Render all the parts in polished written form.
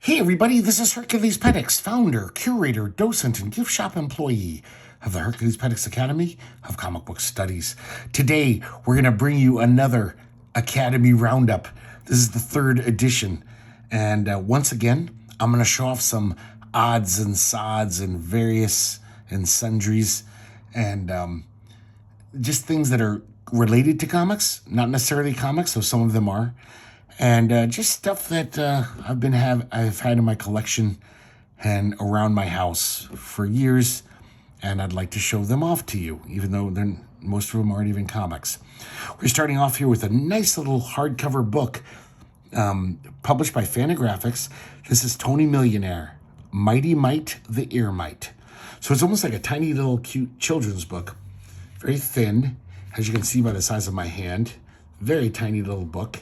Hey everybody, this is herculespetix, founder, curator, docent, and gift shop employee of the herculespetix Academy of Comic Book Studies. Today, we're going to bring you another Academy Roundup. This is the third edition. And once again, I'm going to show off some odds and sods and various and sundries and just things that are related to comics, not necessarily comics, though some of them are. And just stuff that I've had in my collection and around my house for years, and I'd like to show them off to you, even though most of them aren't even comics. We're starting off here with a nice little hardcover book published by Fantagraphics. This is Tony Millionaire, Mighty Mite the Ear Mite. So it's almost like a tiny little cute children's book, very thin, as you can see by the size of my hand. Very tiny little book.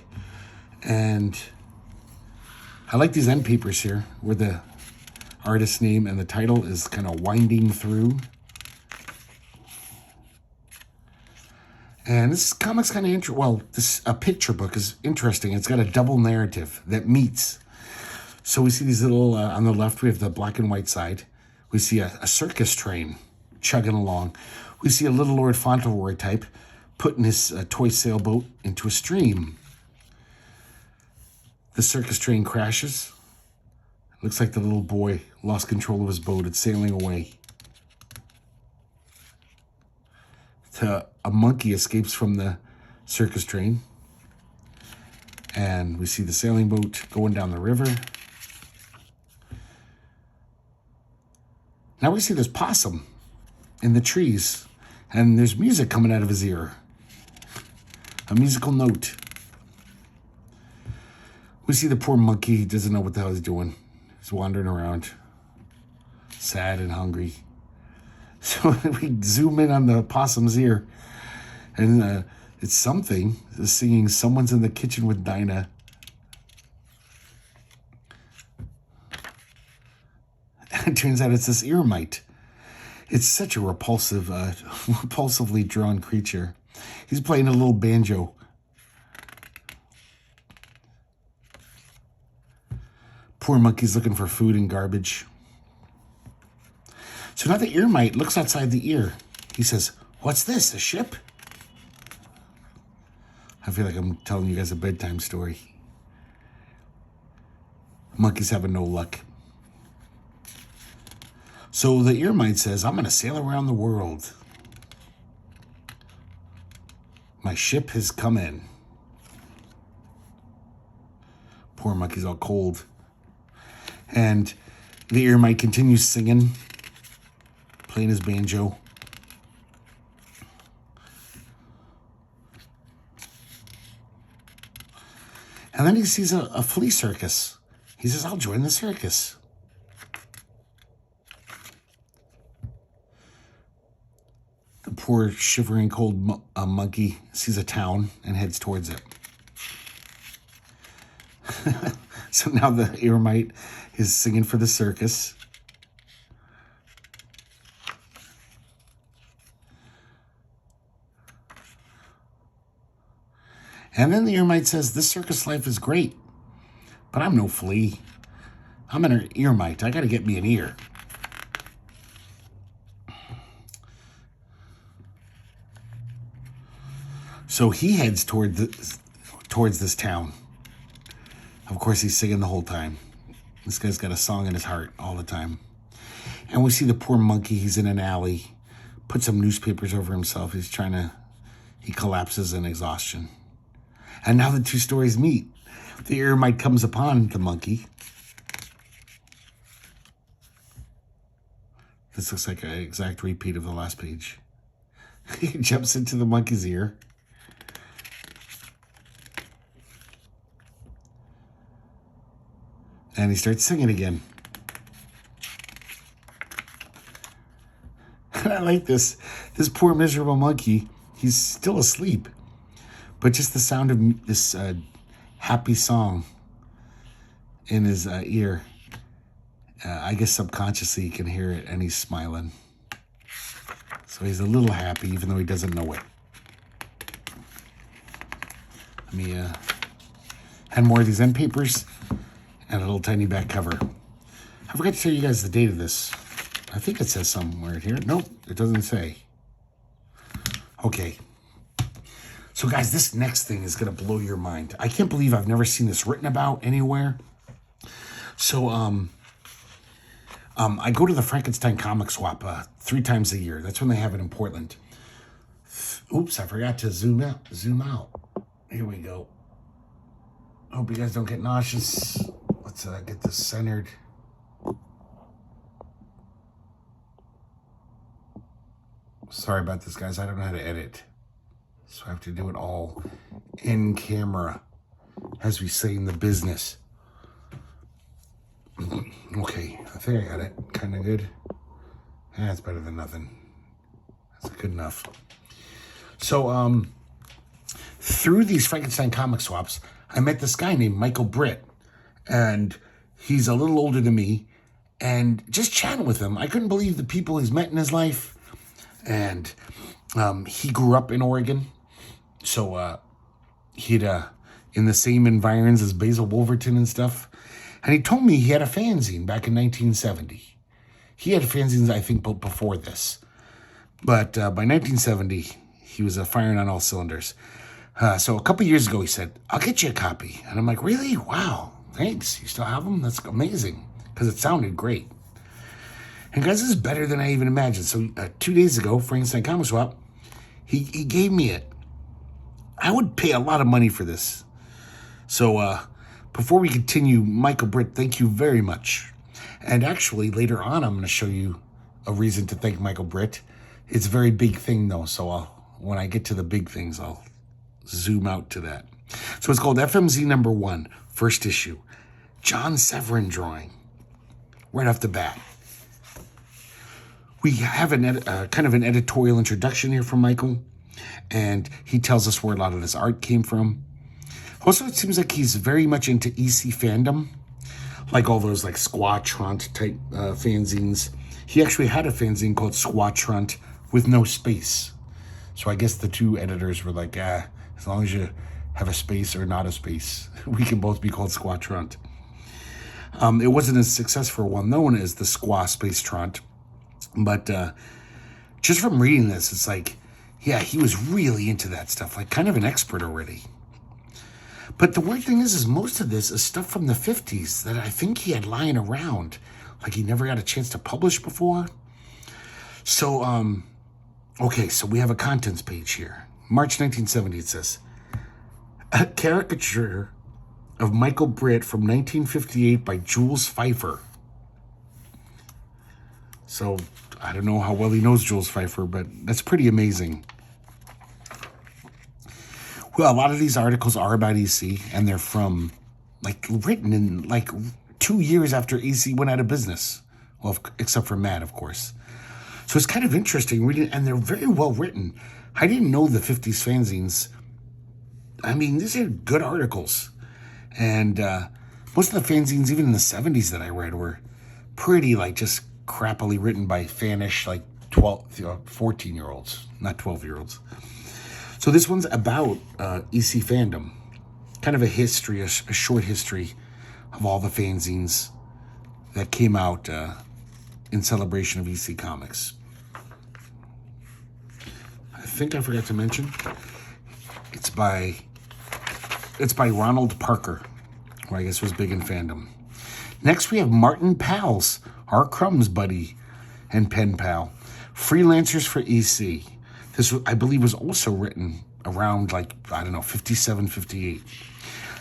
And I like these end papers here where the artist's name and the title is kind of winding through. And this comic's kind of interesting. Well, a picture book is interesting. It's got a double narrative that meets. So we see these little, on the left, we have the black and white side. We see a circus train chugging along. We see a little Lord Fauntleroy type putting his toy sailboat into a stream. The circus train crashes. It looks like the little boy lost control of his boat. It's sailing away. A monkey escapes from the circus train. And we see the sailing boat going down the river. Now we see this possum in the trees. And there's music coming out of his ear. A musical note. We see the poor monkey. He doesn't know what the hell he's doing. He's wandering around, sad and hungry. So we zoom in on the possum's ear, and it's something. It's singing "Someone's in the Kitchen with Dinah." And it turns out it's this ear mite. It's such a repulsively drawn creature. He's playing a little banjo. Poor monkey's looking for food and garbage. So now the ear mite looks outside the ear. He says, "What's this, a ship?" I feel like I'm telling you guys a bedtime story. Monkey's having no luck. So the ear mite says, "I'm going to sail around the world. My ship has come in." Poor monkey's all cold. And the ear mite continues singing, playing his banjo. And then he sees a flea circus. He says, "I'll join the circus." The poor shivering cold monkey sees a town and heads towards it. So now the ear mite is singing for the circus. And then the ear mite says, "This circus life is great, but I'm no flea. I'm an ear mite. I got to get me an ear." So he heads towards this town. Of course, he's singing the whole time. This guy's got a song in his heart all the time. And we see the poor monkey. He's in an alley. Put some newspapers over himself. He collapses in exhaustion. And now the two stories meet. The ear mite comes upon the monkey. This looks like an exact repeat of the last page. He jumps into the monkey's ear. And he starts singing again. And I like this. This poor miserable monkey, he's still asleep. But just the sound of this happy song in his ear, I guess subconsciously he can hear it and he's smiling. So he's a little happy even though he doesn't know it. Let me had more of these end papers. and a little tiny back cover. I forgot to tell you guys the date of this. I think it says somewhere here. Nope, it doesn't say. Okay. So guys, this next thing is going to blow your mind. I can't believe I've never seen this written about anywhere. So, I go to the Frankenstein comic swap 3 times a year. That's when they have it in Portland. Oops, I forgot to zoom out. Here we go. Hope you guys don't get nauseous. Let's get this centered. Sorry about this, guys. I don't know how to edit. So I have to do it all in camera, as we say in the business. Okay, I think I got it. Kind of good. Yeah, it's better than nothing. That's good enough. So, through these Frankenstein comic swaps, I met this guy named Michael Britt. And he's a little older than me. And just chatting with him, I couldn't believe the people he's met in his life. And he grew up in Oregon. So he'd in the same environs as Basil Wolverton and stuff. And he told me he had a fanzine back in 1970. He had fanzines, I think, before this. But by 1970, he was firing on all cylinders. So a couple years ago, he said, I'll get you a copy. And I'm like, really? Wow, thanks. You still have them? That's amazing. Because it sounded great. And guys, this is better than I even imagined. So 2 days ago, Frankenstein Comic Swap, he gave me it. I would pay a lot of money for this. So before we continue, Michael Britt, thank you very much. And actually, later on, I'm going to show you a reason to thank Michael Britt. It's a very big thing, though. So when I get to the big things, I'll zoom out to that. So it's called FMZ number 1, first issue. John Severin drawing. Right off the bat. We have kind of an editorial introduction here from Michael, and he tells us where a lot of this art came from. Also, it seems like he's very much into EC fandom, like all those like Squatront type fanzines. He actually had a fanzine called Squatront with no space. So I guess the two editors were like, as long as you have a space or not a space, we can both be called Squatront. It wasn't as successful one known as the Squaw Space Tront. But just from reading this, it's like, yeah, he was really into that stuff, like kind of an expert already. But the weird thing is most of this is stuff from the 50s that I think he had lying around, like he never got a chance to publish before. So, okay, so we have a contents page here. March 1970, it says, a caricature of Michael Britt from 1958 by Jules Pfeiffer. So, I don't know how well he knows Jules Pfeiffer, but that's pretty amazing. Well, a lot of these articles are about EC, and they're from, like, written in, like, 2 years after EC went out of business. Well, except for Matt, of course. So it's kind of interesting reading, and they're very well written. I didn't know the 50s fanzines. I mean, these are good articles. And most of the fanzines, even in the 70s that I read, were pretty, like, just crappily written by fanish, like 14-year-olds, not 12-year-olds. So this one's about EC fandom, kind of a history, a short history of all the fanzines that came out in celebration of EC Comics. I think I forgot to mention, it's by Ronald Parker, who I guess was big in fandom. Next we have Martin Pals, our Crumbs buddy and pen pal, freelancers for EC. This, I believe, was also written around, like, I don't know, 57, 58.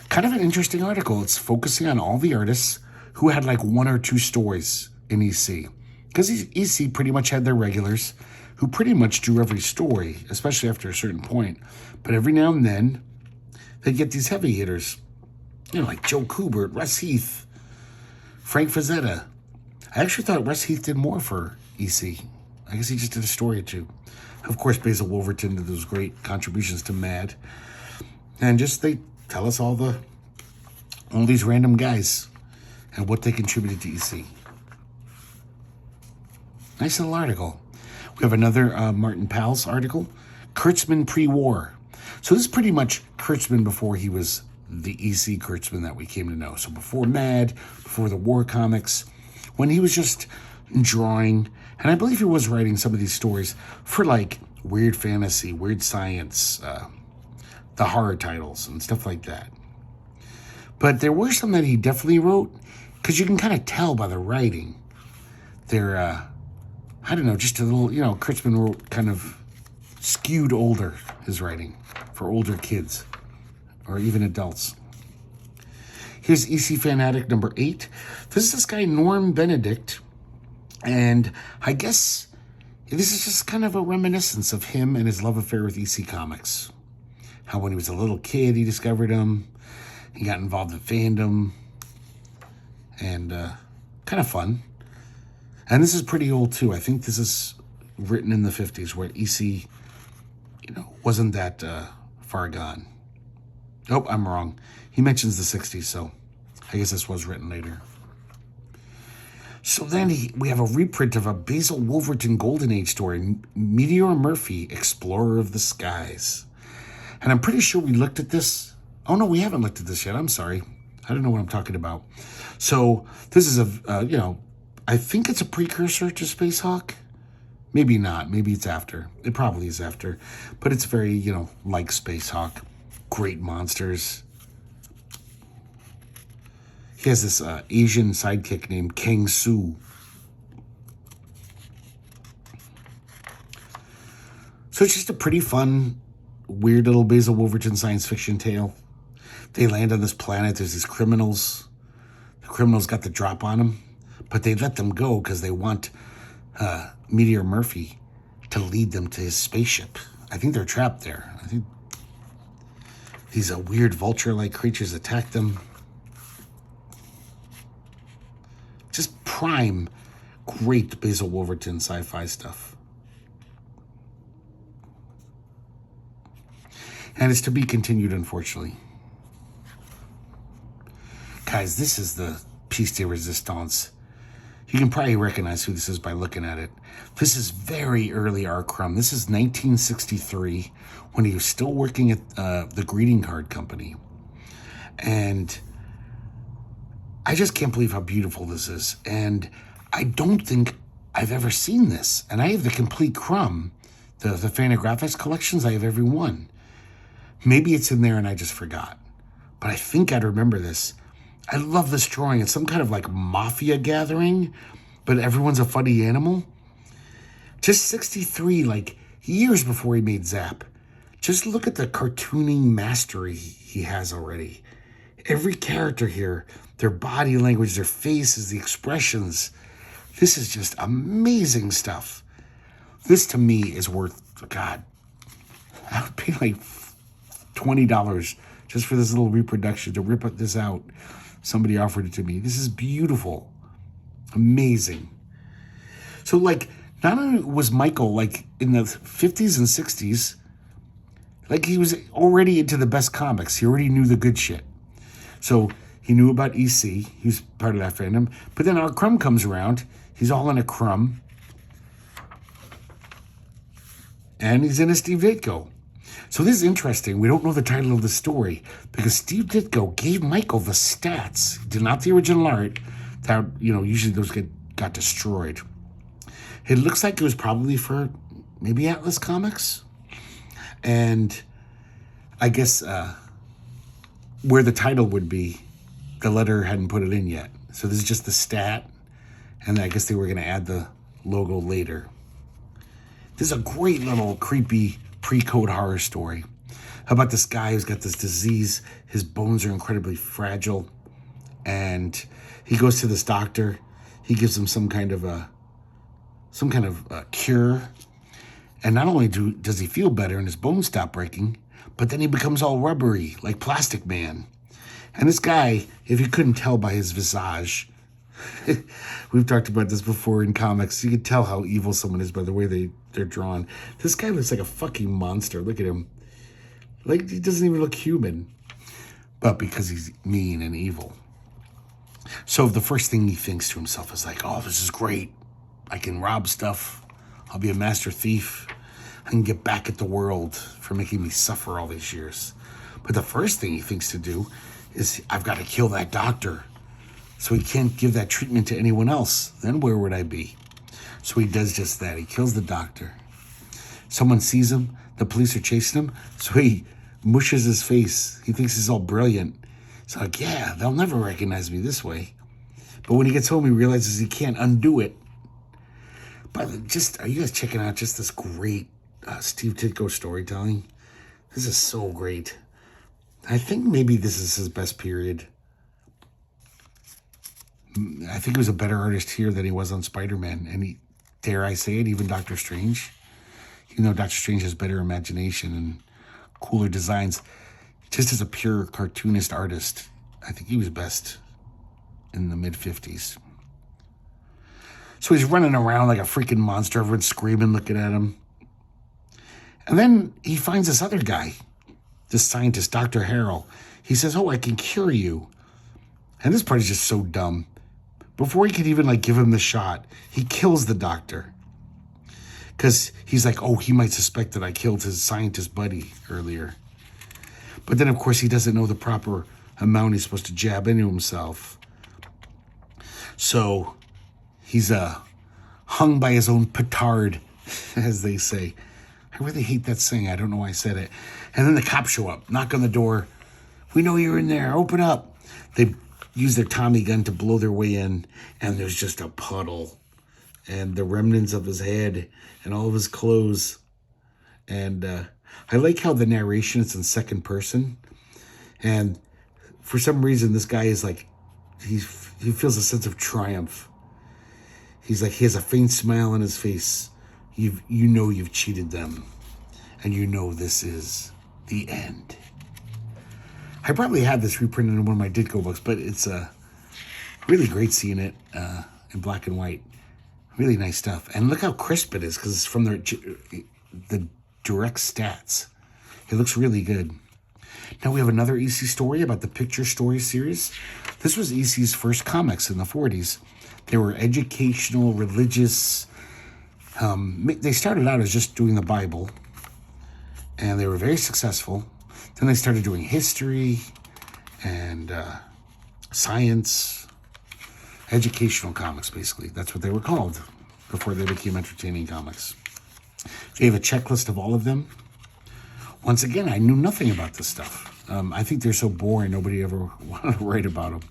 Kind of an interesting article. It's focusing on all the artists who had, like, 1 or 2 stories in EC. Because EC pretty much had their regulars who pretty much drew every story, especially after a certain point. But every now and then, they get these heavy hitters. You know, like Joe Kubert, Russ Heath, Frank Frazetta. I actually thought Russ Heath did more for EC. I guess he just did a story or 2. Of course, Basil Wolverton did those great contributions to Mad. And just they tell us all these random guys and what they contributed to EC. Nice little article. We have another Martin Pals article, Kurtzman pre-war. So this is pretty much Kurtzman before he was the E.C. Kurtzman that we came to know. So before Mad, before the war comics, when he was just drawing, and I believe he was writing some of these stories for like weird fantasy, weird science, the horror titles and stuff like that. But there were some that he definitely wrote, because you can kind of tell by the writing. They're, I don't know, just a little, Kurtzman wrote kind of skewed older, his writing, for older kids, or even adults. Here's EC Fanatic number 8. This is this guy, Norm Benedict, and I guess this is just kind of a reminiscence of him and his love affair with EC Comics. How when he was a little kid, he discovered him. He got involved in fandom. And kind of fun. And this is pretty old, too. I think this is written in the 50s, where EC, wasn't that far gone. Oh, I'm wrong. He mentions the 60s, so I guess this was written later. So then we have a reprint of a Basil Wolverton Golden Age story, Meteor Murphy, Explorer of the Skies. And I'm pretty sure we looked at this. Oh, no, we haven't looked at this yet. I'm sorry. I don't know what I'm talking about. So this is I think it's a precursor to Space Hawk. Maybe not. Maybe it's after. It probably is after. But it's very, like Space Hawk. Great monsters. He has this Asian sidekick named Kang Su. So it's just a pretty fun, weird little Basil Wolverton science fiction tale. They land on this planet. There's these criminals. The criminals got the drop on them, but they let them go because they want Meteor Murphy to lead them to his spaceship. I think they're trapped there. I think these weird vulture-like creatures attack them. Just prime, great Basil Wolverton sci-fi stuff. And it's to be continued, unfortunately. Guys, this is the piece de resistance. You can probably recognize who this is by looking at it. This is very early R. Crumb. This is 1963, when he was still working at the greeting card company. And I just can't believe how beautiful this is. And I don't think I've ever seen this. And I have the complete Crumb, the Fantagraphics collections. I have every one. Maybe it's in there and I just forgot. But I think I'd remember this. I love this drawing. It's some kind of like mafia gathering, but everyone's a funny animal. Just 63, like years before he made Zap. Just look at the cartooning mastery he has already. Every character here, their body language, their faces, the expressions. This is just amazing stuff. This to me is worth, God, I would pay like $20 just for this little reproduction to rip this out. Somebody offered it to me. This is beautiful. Amazing. So, like, not only was Michael, like, in the 50s and 60s, like, he was already into the best comics. He already knew the good shit. So, he knew about EC. He was part of that fandom. But then our Crumb comes around. He's all in a Crumb. And he's in a Steve Ditko. So this is interesting. We don't know the title of the story because Steve Ditko gave Michael the stats, not the original art. That, usually those got destroyed. It looks like it was probably for maybe Atlas Comics. And I guess where the title would be, the letter hadn't put it in yet. So this is just the stat. And I guess they were going to add the logo later. This is a great little creepy pre-code horror story. How about this guy who's got this disease? His bones are incredibly fragile. And he goes to this doctor. He gives him some kind of a cure. And not only does he feel better and his bones stop breaking, but then he becomes all rubbery, like Plastic Man. And this guy, if you couldn't tell by his visage, we've talked about this before in comics, you can tell how evil someone is by the way they're drawn. This guy looks like a fucking monster. Look at him. Like, he doesn't even look human. But because he's mean and evil. So the first thing he thinks to himself is like, oh, this is great. I can rob stuff. I'll be a master thief. I can get back at the world for making me suffer all these years. But the first thing he thinks to do is, I've got to kill that doctor so he can't give that treatment to anyone else. Then where would I be? So he does just that. He kills the doctor. Someone sees him. The police are chasing him. So he mushes his face. He thinks he's all brilliant. He's like, yeah, they'll never recognize me this way. But when he gets home, he realizes he can't undo it. But just, are you guys checking out just this great Steve Ditko storytelling? This is so great. I think maybe this is his best period. I think he was a better artist here than he was on Spider-Man. And he, dare I say it, even Doctor Strange. Even though Doctor Strange has better imagination and cooler designs, just as a pure cartoonist artist, I think he was best in the mid-50s. So he's running around like a freaking monster, everyone's screaming, looking at him. And then he finds this other guy, this scientist, Dr. Harrell. He says, oh, I can cure you. And this part is just so dumb. Before he could even give him the shot, he kills the doctor. Because he's like, oh, he might suspect that I killed his scientist buddy earlier. But then, of course, he doesn't know the proper amount he's supposed to jab into himself. So he's hung by his own petard, as they say. I really hate that saying. I don't know why I said it. And then the cops show up, knock on the door. We know you're in there. Open up. They use their Tommy gun to blow their way in, and there's just a puddle and the remnants of his head and all of his clothes. And I like how the narration is in second person. And for some reason, this guy is he feels a sense of triumph. He's he has a faint smile on his face. You know you've cheated them. And you know this is the end. I probably had this reprinted in one of my Ditko books, but it's really great seeing it in black and white. Really nice stuff. And look how crisp it is, because it's from the direct stats. It looks really good. Now we have another EC story about the Picture Story series. This was EC's first comics in the 40s. They were educational, religious. They started out as just doing the Bible, and they were very successful. Then they started doing history and science, educational comics, basically. That's what they were called before they became entertaining comics. They have a checklist of all of them. Once again, I knew nothing about this stuff. I think they're so boring, nobody ever wanted to write about them.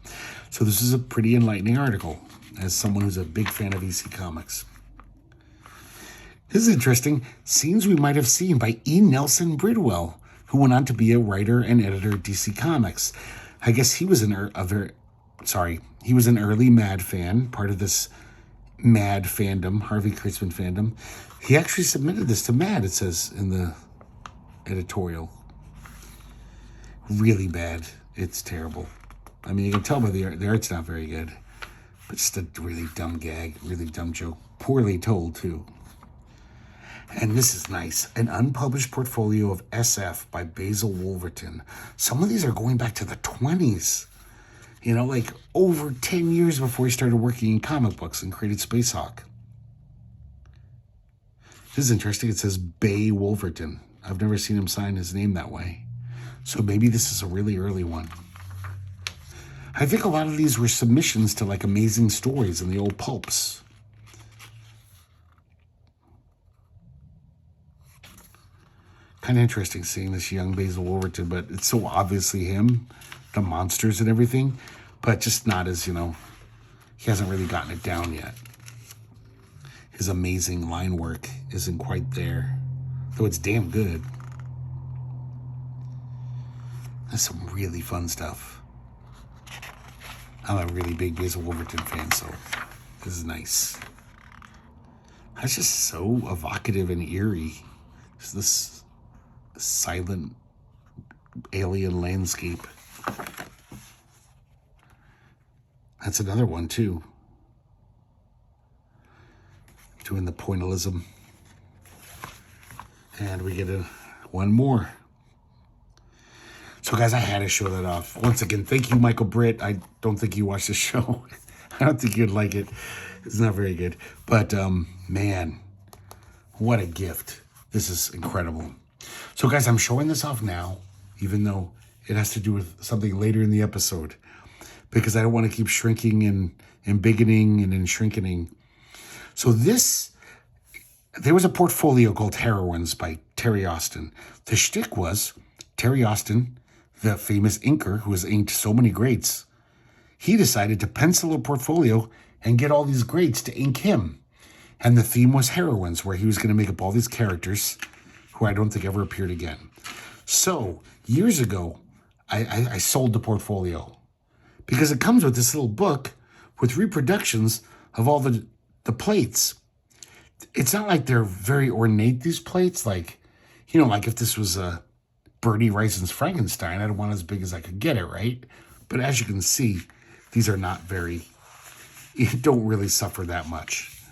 So this is a pretty enlightening article, as someone who's a big fan of EC Comics. This is interesting. Scenes we might have seen by E. Nelson Bridwell, who went on to be a writer and editor at DC Comics. I guess he was an early Mad fan, part of this Mad fandom, Harvey Kurtzman fandom. He actually submitted this to Mad, it says in the editorial. Really bad. It's terrible. I mean, you can tell by the art. The art's not very good. But just a really dumb gag, really dumb joke. Poorly told, too. And this is nice. An unpublished portfolio of SF by Basil Wolverton. Some of these are going back to the 20s. You know, over 10 years before he started working in comic books and created Space Hawk. This is interesting. It says Bay Wolverton. I've never seen him sign his name that way. So maybe this is a really early one. I think a lot of these were submissions to Amazing Stories and the old pulps. Kind of interesting seeing this young Basil Wolverton, but it's so obviously him, the monsters and everything, but just not as, he hasn't really gotten it down yet. His amazing line work isn't quite there, though it's damn good. That's some really fun stuff. I'm a really big Basil Wolverton fan, so this is nice. That's just so evocative and eerie. It's this silent alien landscape. That's another one, too. Doing the pointillism. And we get one more. So, guys, I had to show that off. Once again, thank you, Michael Britt. I don't think you watched the show. I don't think you'd like it. It's not very good. But, man, what a gift. This is incredible. So, guys, I'm showing this off now, even though it has to do with something later in the episode, because I don't want to keep shrinking and bigoting and then shrinking. So there was a portfolio called Heroines by Terry Austin. The shtick was Terry Austin, the famous inker who has inked so many greats, he decided to pencil a portfolio and get all these greats to ink him. And the theme was heroines, where he was going to make up all these characters who I don't think ever appeared again. So years ago, I sold the portfolio because it comes with this little book with reproductions of all the plates. It's not like they're very ornate, these plates. Like, like if this was a Bertie Wrightson's Frankenstein, I'd want as big as I could get it, right? But as you can see, these are not you don't really suffer that much.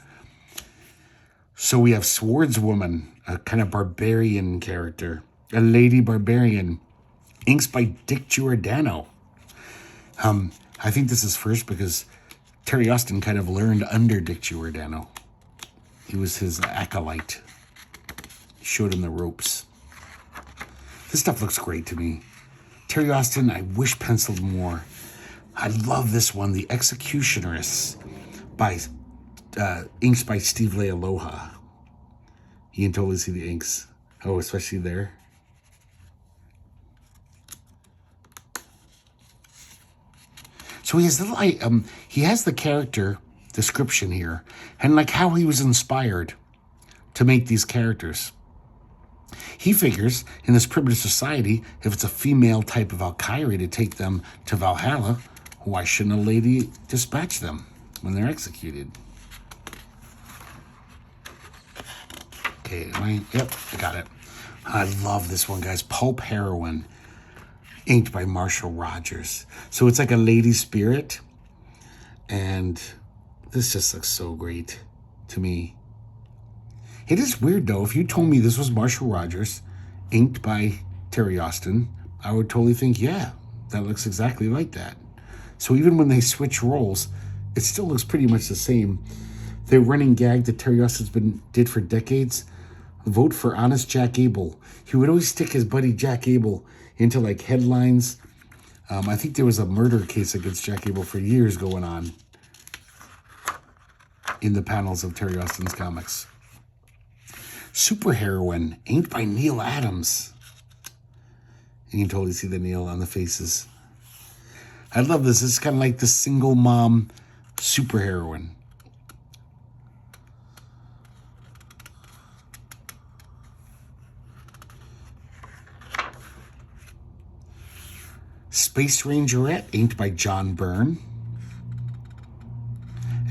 So we have Swordswoman, a kind of barbarian character, a lady barbarian, inks by Dick Giordano. I think this is first because Terry Austin kind of learned under Dick Giordano. He was his acolyte. He showed him the ropes. This stuff looks great to me. Terry Austin, I wish penciled more. I love this one, The Executioneress, by inks by Steve Lealoha. You can totally see the inks. Oh, especially there. So he has the character description here, and like how he was inspired to make these characters. He figures in this primitive society, if it's a female type of Valkyrie to take them to Valhalla, why shouldn't a lady dispatch them when they're executed? Okay, yep, I got it. I love this one, guys. Pulp Heroine, inked by Marshall Rogers. So it's like a lady spirit, and this just looks so great to me. It is weird, though. If you told me this was Marshall Rogers, inked by Terry Austin, I would totally think, yeah, that looks exactly like that. So even when they switch roles, it still looks pretty much the same. The running gag that Terry Austin's did for decades, vote for honest Jack Abel. He would always stick his buddy Jack Abel into like headlines. I think there was a murder case against Jack Abel for years going on in the panels of Terry Austin's comics. Superheroine, inked by Neil Adams. And you can totally see the Neil on the faces. I love this. It's kind of like the single mom superheroine. Space Rangerette, inked by John Byrne.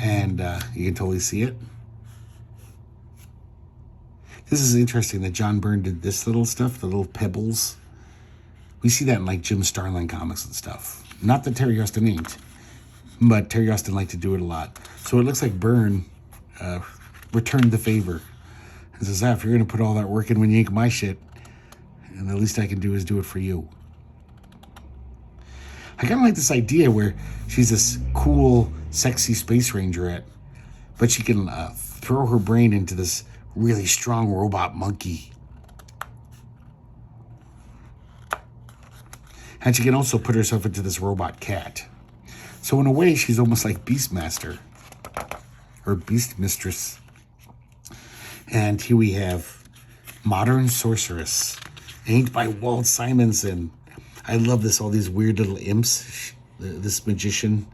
And you can totally see it. This is interesting that John Byrne did this little stuff, the little pebbles. We see that in like Jim Starlin comics and stuff. Not that Terry Austin inked, but Terry Austin liked to do it a lot. So it looks like Byrne returned the favor and says, if you're going to put all that work in when you ink my shit, and the least I can do is do it for you. I kind of like this idea where she's this cool, sexy space rangerette, but she can throw her brain into this really strong robot monkey. And she can also put herself into this robot cat. So in a way, she's almost like Beastmaster or Beast Mistress. And here we have Modern Sorceress, inked by Walt Simonson. I love this, all these weird little imps. This magician,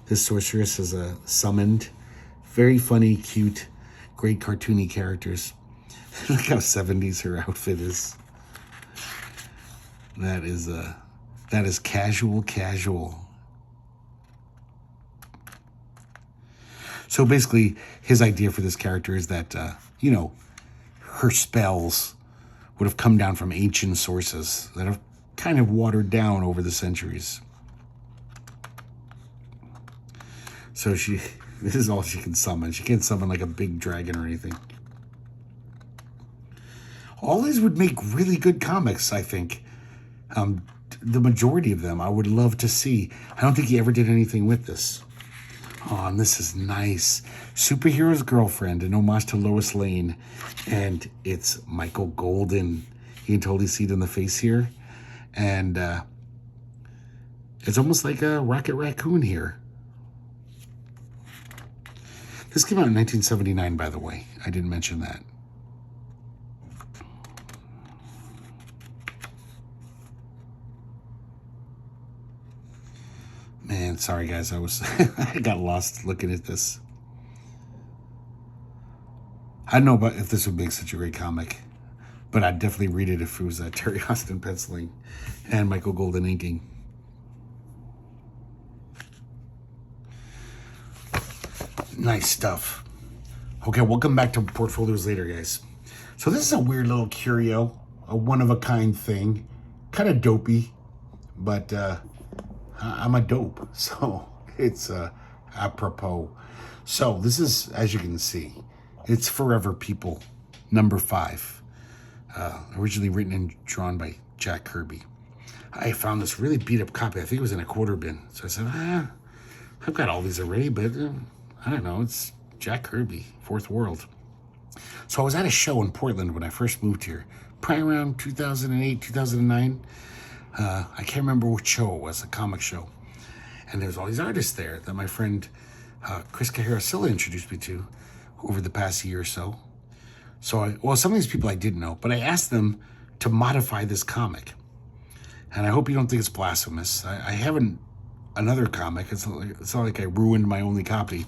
this sorceress is summoned. Very funny, cute, great cartoony characters. Look how 70s her outfit is. That is casual. So basically, his idea for this character is that, her spells would have come down from ancient sources that have kind of watered down over the centuries. So this is all she can summon. She can't summon like a big dragon or anything. All these would make really good comics, I think. The majority of them I would love to see. I don't think he ever did anything with this. Oh, and this is nice. Superhero's Girlfriend, an homage to Lois Lane. And it's Michael Golden. You can totally see it in the face here. And It's almost like a Rocket Raccoon here. This came out in 1979, by the way. I didn't mention that. Man, sorry guys, I got lost looking at this. I don't know about if this would make such a great comic, but I'd definitely read it if it was Terry Austin penciling and Michael Golden inking. Nice stuff. Okay, welcome back to Portfolios Later, guys. So this is a weird little curio, a one-of-a-kind thing. Kind of dopey, but I'm a dope, so it's apropos. So this is, as you can see, it's Forever People, number 5. Originally written and drawn by Jack Kirby. I found this really beat-up copy. I think it was in a quarter bin. So I said, I've got all these already, but I don't know. It's Jack Kirby, Fourth World. So I was at a show in Portland when I first moved here, probably around 2008, 2009. I can't remember which show it was, a comic show. And there's all these artists there that my friend Chris Cajero Cilla introduced me to over the past year or so. So, some of these people I didn't know, but I asked them to modify this comic. And I hope you don't think it's blasphemous. I haven't another comic. It's not like I ruined my only copy.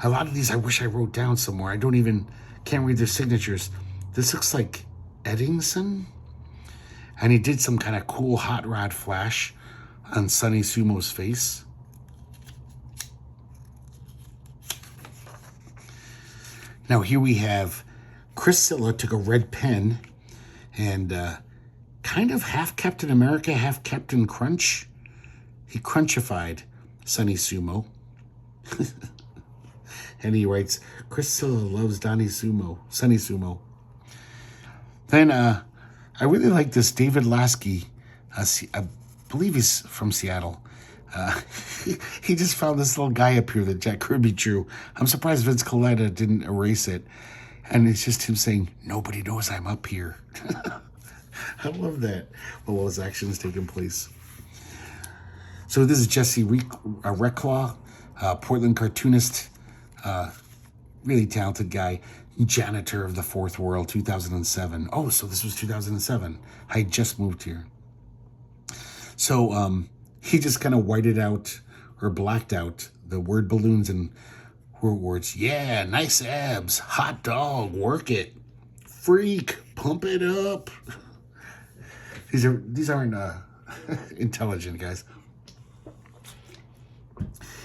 A lot of these I wish I wrote down somewhere. Can't read their signatures. This looks like Eddingson. And he did some kind of cool hot rod flash on Sonny Sumo's face. Now here we have Chris Cilla took a red pen and kind of half Captain America, half Captain Crunch. He crunchified Sonny Sumo. And he writes, Chris Cilla loves Sonny Sumo. Then I really like this David Lasky. I believe he's from Seattle. He just found this little guy up here that Jack Kirby drew. I'm surprised Vince Colletta didn't erase it. And it's just him saying, nobody knows I'm up here. I love that. While his actions taking place. So this is Jesse Reclaw, Portland cartoonist, really talented guy, janitor of the Fourth World, 2007. Oh, so this was 2007. I just moved here. So he just kind of whited out or blacked out the word balloons and words. Yeah, nice abs, hot dog, work it, freak, pump it up. These aren't intelligent guys.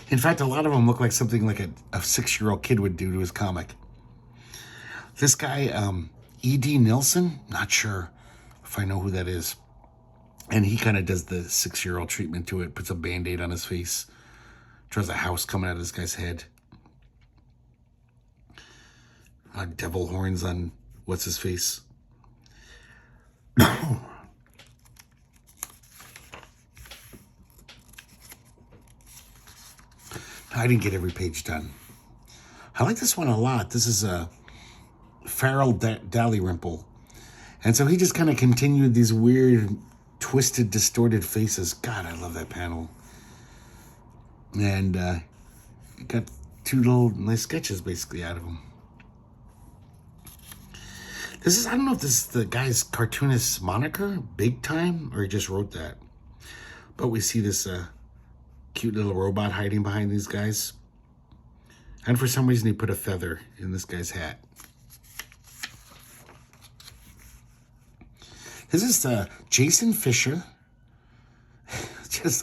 In fact, a lot of them look like something like a 6-year-old kid would do to his comic. This guy, E.D. Nilsson, not sure if I know who that is. And he kind of does the 6-year-old treatment to it, puts a Band-Aid on his face, draws a house coming out of this guy's head. Devil horns on what's his face. I didn't get every page done. I like this one a lot. This is a Farrell Dalrymple. And so he just kind of continued these weird, twisted, distorted faces. God, I love that panel. And got 2 little nice sketches basically out of him. I don't know if this is the guy's cartoonist moniker, Big Time, or he just wrote that. But we see this cute little robot hiding behind these guys. And for some reason, he put a feather in this guy's hat. This is Jason Fisher.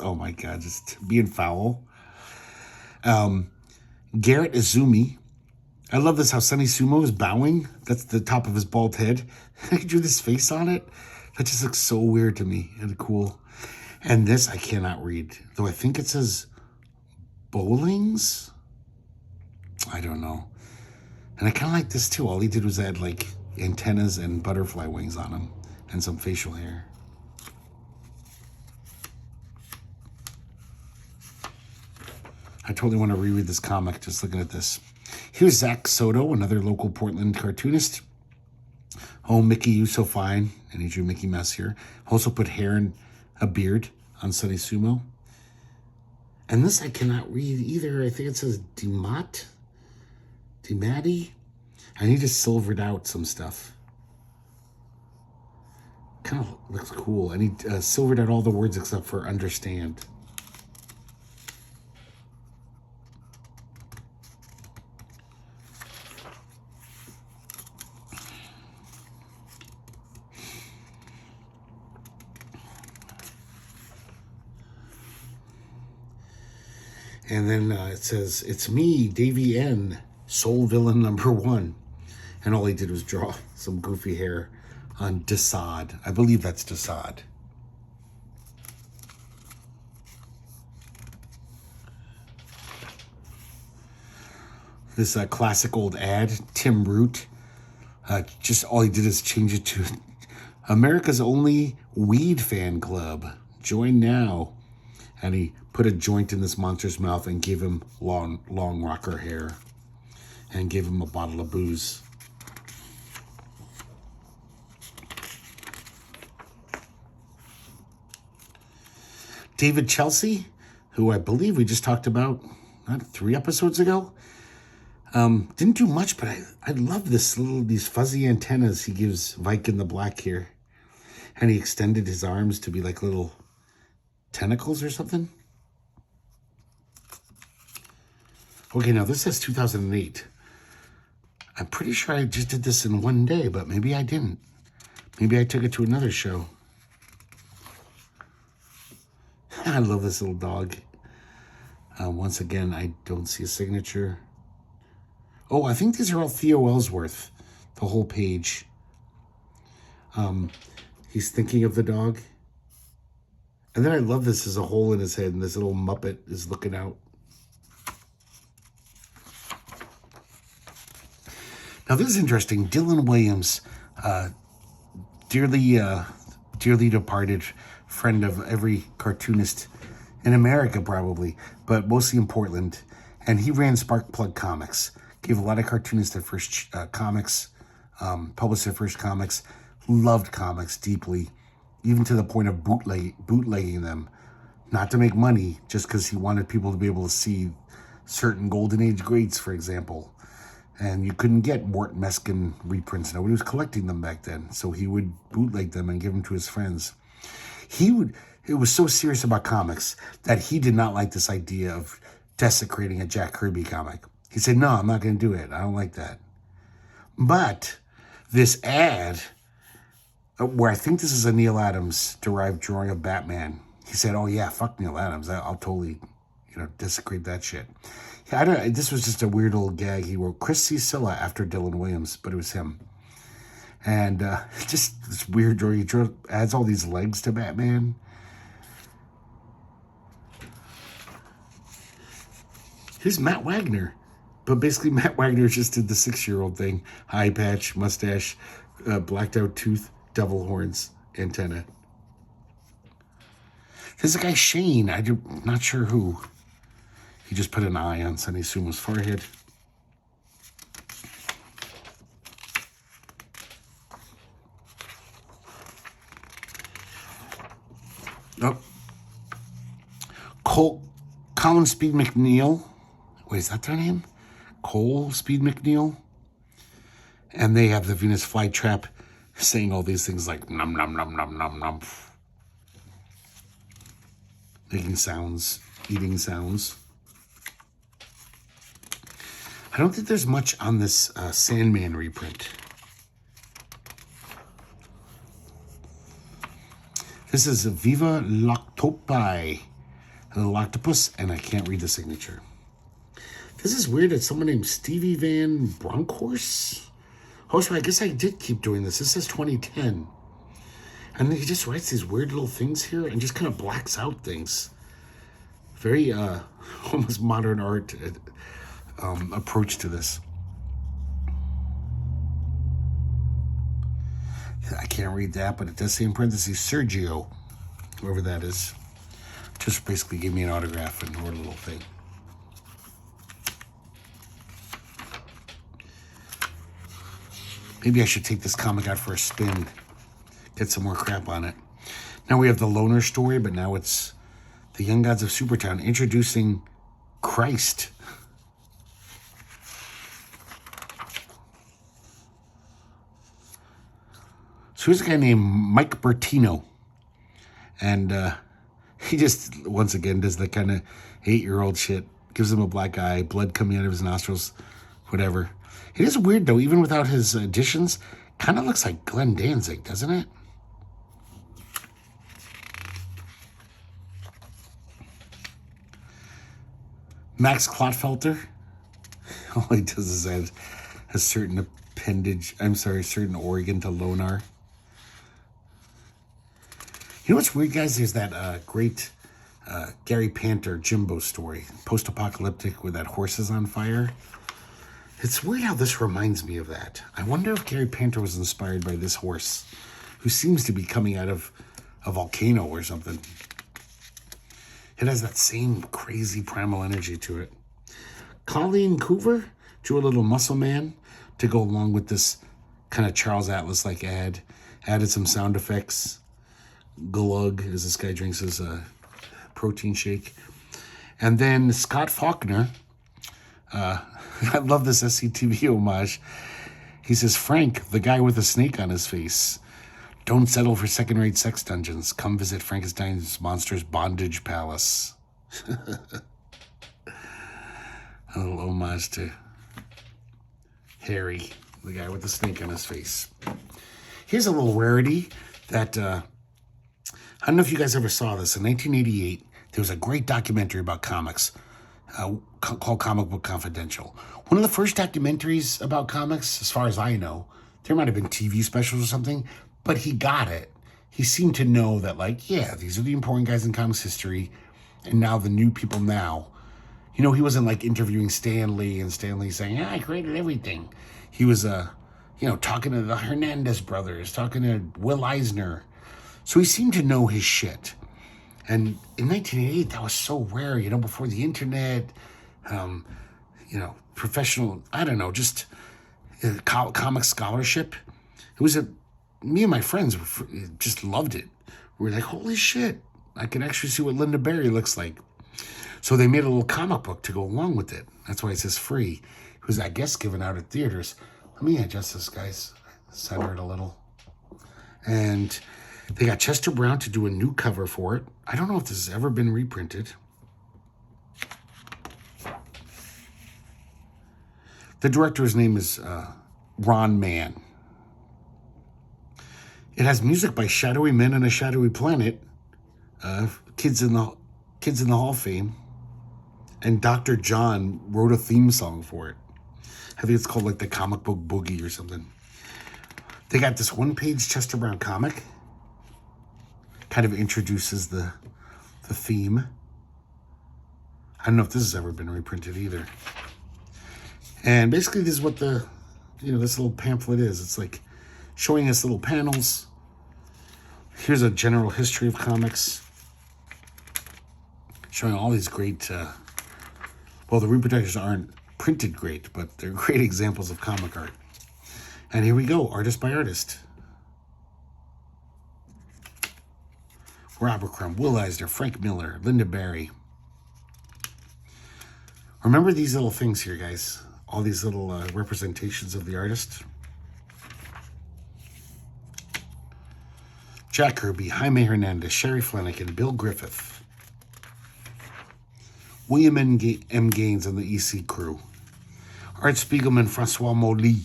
Oh my God, just being foul. Garrett Izumi. I love this, how Sonny Sumo is bowing. That's the top of his bald head. I drew this face on it. That just looks so weird to me and cool. And this I cannot read, though I think it says Bowlings. I don't know. And I kind of like this too. All he did was add like antennas and butterfly wings on him and some facial hair. I totally want to reread this comic just looking at this. Here's Zach Soto, another local Portland cartoonist. Oh, Mickey, you so fine. And he drew Mickey Mouse here. Also put hair and a beard on Sunny Sumo. And this I cannot read either. I think it says Dematti. And he just silvered out some stuff. Kind of looks cool. And he silvered out all the words except for understand. And then it says, it's me, Davey N., soul villain #1. And all he did was draw some goofy hair on Desad. I believe that's Desad. This classic old ad, Tim Root. Just all he did is change it to America's only weed fan club. Join now. And he put a joint in this monster's mouth and gave him long rocker hair. And gave him a bottle of booze. David Chelsea, who I believe we just talked about, not 3 episodes ago. Didn't do much, but I love these fuzzy antennas he gives Viking the Black here. And he extended his arms to be like little tentacles or something. Okay, now this says 2008. I'm pretty sure I just did this in one day, but maybe I didn't. Maybe I took it to another show. I love this little dog. Once again, I don't see a signature. Oh, I think these are all Theo Ellsworth, the whole page. He's thinking of the dog. And then I love this as a hole in his head, and this little Muppet is looking out. Now, this is interesting. Dylan Williams, dearly departed friend of every cartoonist in America, probably, but mostly in Portland. And he ran Sparkplug Comics. Gave a lot of cartoonists their first comics, published their first comics, loved comics deeply, even to the point of bootlegging them. Not to make money, just because he wanted people to be able to see certain Golden Age greats, for example. And you couldn't get Mort Meskin reprints. Nobody was collecting them back then. So he would bootleg them and give them to his friends. It was so serious about comics that he did not like this idea of desecrating a Jack Kirby comic. He said, no, I'm not going to do it. I don't like that. But this ad, where I think this is a Neil Adams derived drawing of Batman. He said, oh yeah, fuck Neil Adams. I'll totally, desecrate that shit. This was just a weird little gag he wrote. Chris Cajero after Dylan Williams, but it was him. And just this weird drawing. He adds all these legs to Batman. Here's Matt Wagner. But basically, Matt Wagner just did the 6-year-old thing. Eye patch, mustache, blacked out tooth, devil horns, antenna. There's a guy, Shane. I'm not sure who. He just put an eye on Sunny Sumo's forehead. Oh. Colin Speed McNeil. Wait, is that their name? Cole Speed McNeil. And they have the Venus flytrap saying all these things like num num num num num num. Making sounds, eating sounds. I don't think there's much on this Sandman reprint. This is Viva Loctopi, the Loctopus, and I can't read the signature. This is weird. It's someone named Stevie Van Bronckhorst. Oh, so I guess I did keep doing this. This says 2010. And he just writes these weird little things here and just kind of blacks out things. Very almost modern art approach to this. I can't read that, but it does say in parentheses Sergio, whoever that is. Just basically gave me an autograph and wrote a little thing. Maybe I should take this comic out for a spin. Get some more crap on it. Now we have the Loner story, but now it's The Young Gods of Supertown, introducing Christ. So here's a guy named Mike Bertino. And he just, once again, does that kind of 8-year-old shit. Gives him a black eye, blood coming out of his nostrils, whatever. It is weird, though, even without his additions. Kind of looks like Glenn Danzig, doesn't it? Max Clotfelter. All he does is add a certain certain organ to Lonar. You know what's weird, guys? There's that great Gary Panter Jimbo story, post-apocalyptic, with that horse is on fire. It's weird how this reminds me of that. I wonder if Gary Panter was inspired by this horse, who seems to be coming out of a volcano or something. It has that same crazy primal energy to it. Colleen Coover drew a little muscle man to go along with this kind of Charles Atlas-like ad. Added some sound effects. Glug, as this guy drinks his protein shake. And then Scott Faulkner. I love this SCTV homage. He says, Frank, the guy with a snake on his face. Don't settle for second-rate sex dungeons. Come visit Frankenstein's monster's bondage palace. A little homage to Harry, the guy with the snake on his face. Here's a little rarity that, I don't know if you guys ever saw this. In 1988, there was a great documentary about comics called Comic Book Confidential. One of the first documentaries about comics, as far as I know. There might have been TV specials or something, but he got it. He seemed to know that, like, yeah, these are the important guys in comics history, and now the new people now. You know, he wasn't like interviewing Stan Lee and Stan Lee saying, I created everything. He was, talking to the Hernandez brothers, talking to Will Eisner. So he seemed to know his shit. And in 1988, that was so rare, before the internet, professional, just comic scholarship. It was me and my friends just loved it. We were like, holy shit, I can actually see what Linda Berry looks like. So they made a little comic book to go along with it. That's why it says free. It was, I guess, given out at theaters. Let me adjust this, guys. Center it a little. And they got Chester Brown to do a new cover for it. I don't know if this has ever been reprinted. The director's name is Ron Mann. It has music by Shadowy Men on a Shadowy Planet, Kids in the Hall of Fame, and Dr. John wrote a theme song for it. I think it's called like the Comic Book Boogie or something. They got this one-page Chester Brown comic. Kind of introduces the theme. I don't know if this has ever been reprinted either. And basically this is what this little pamphlet is. It's like showing us little panels. Here's a general history of comics. Showing all these great, the reproductions aren't printed great, but they're great examples of comic art. And here we go, artist by artist. Robert Crumb, Will Eisner, Frank Miller, Linda Berry. Remember these little things here, guys. All these little representations of the artist. Jack Kirby, Jaime Hernandez, Sherry Flanagan, Bill Griffith. William M. Gaines and the EC crew. Art Spiegelman, Francois Molly.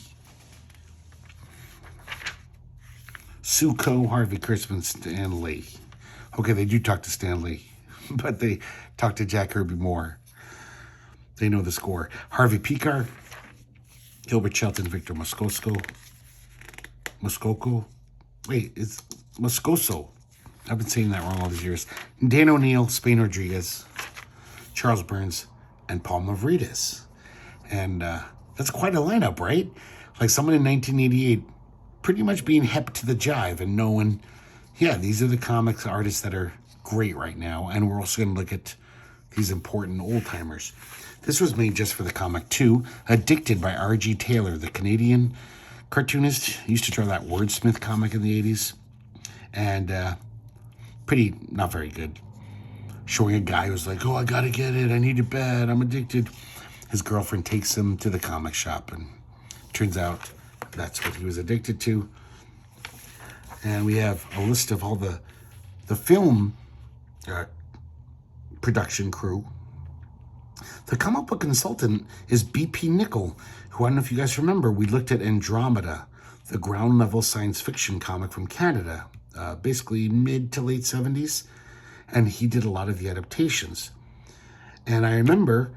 Sue Coe, Harvey Kurtzman, Stan Lee. Okay, they do talk to Stan Lee, but they talk to Jack Kirby more. They know the score. Harvey Pekar, Gilbert Shelton, Victor Moscoso. Wait, it's Moscoso. I've been saying that wrong all these years. Dan O'Neill, Spain Rodriguez, Charles Burns, and Paul Mavridis. And that's quite a lineup, right? Like someone in 1988 pretty much being hep to the jive and knowing, yeah, these are the comics artists that are great right now. And we're also going to look at these important old-timers. This was made just for the comic, too. Addicted by R.G. Taylor, the Canadian cartoonist. He used to draw that Wordsmith comic in the 80s. And pretty, not very good. showing a guy who's like, oh, I gotta get it. I need it bad. I'm addicted. His girlfriend takes him to the comic shop, and turns out that's what he was addicted to. And we have a list of all the film production crew. The comic book consultant is B.P. Nickel, who I don't know if you guys remember. We looked at Andromeda, the ground level science fiction comic from Canada, basically mid to late 70s. And he did a lot of the adaptations. And I remember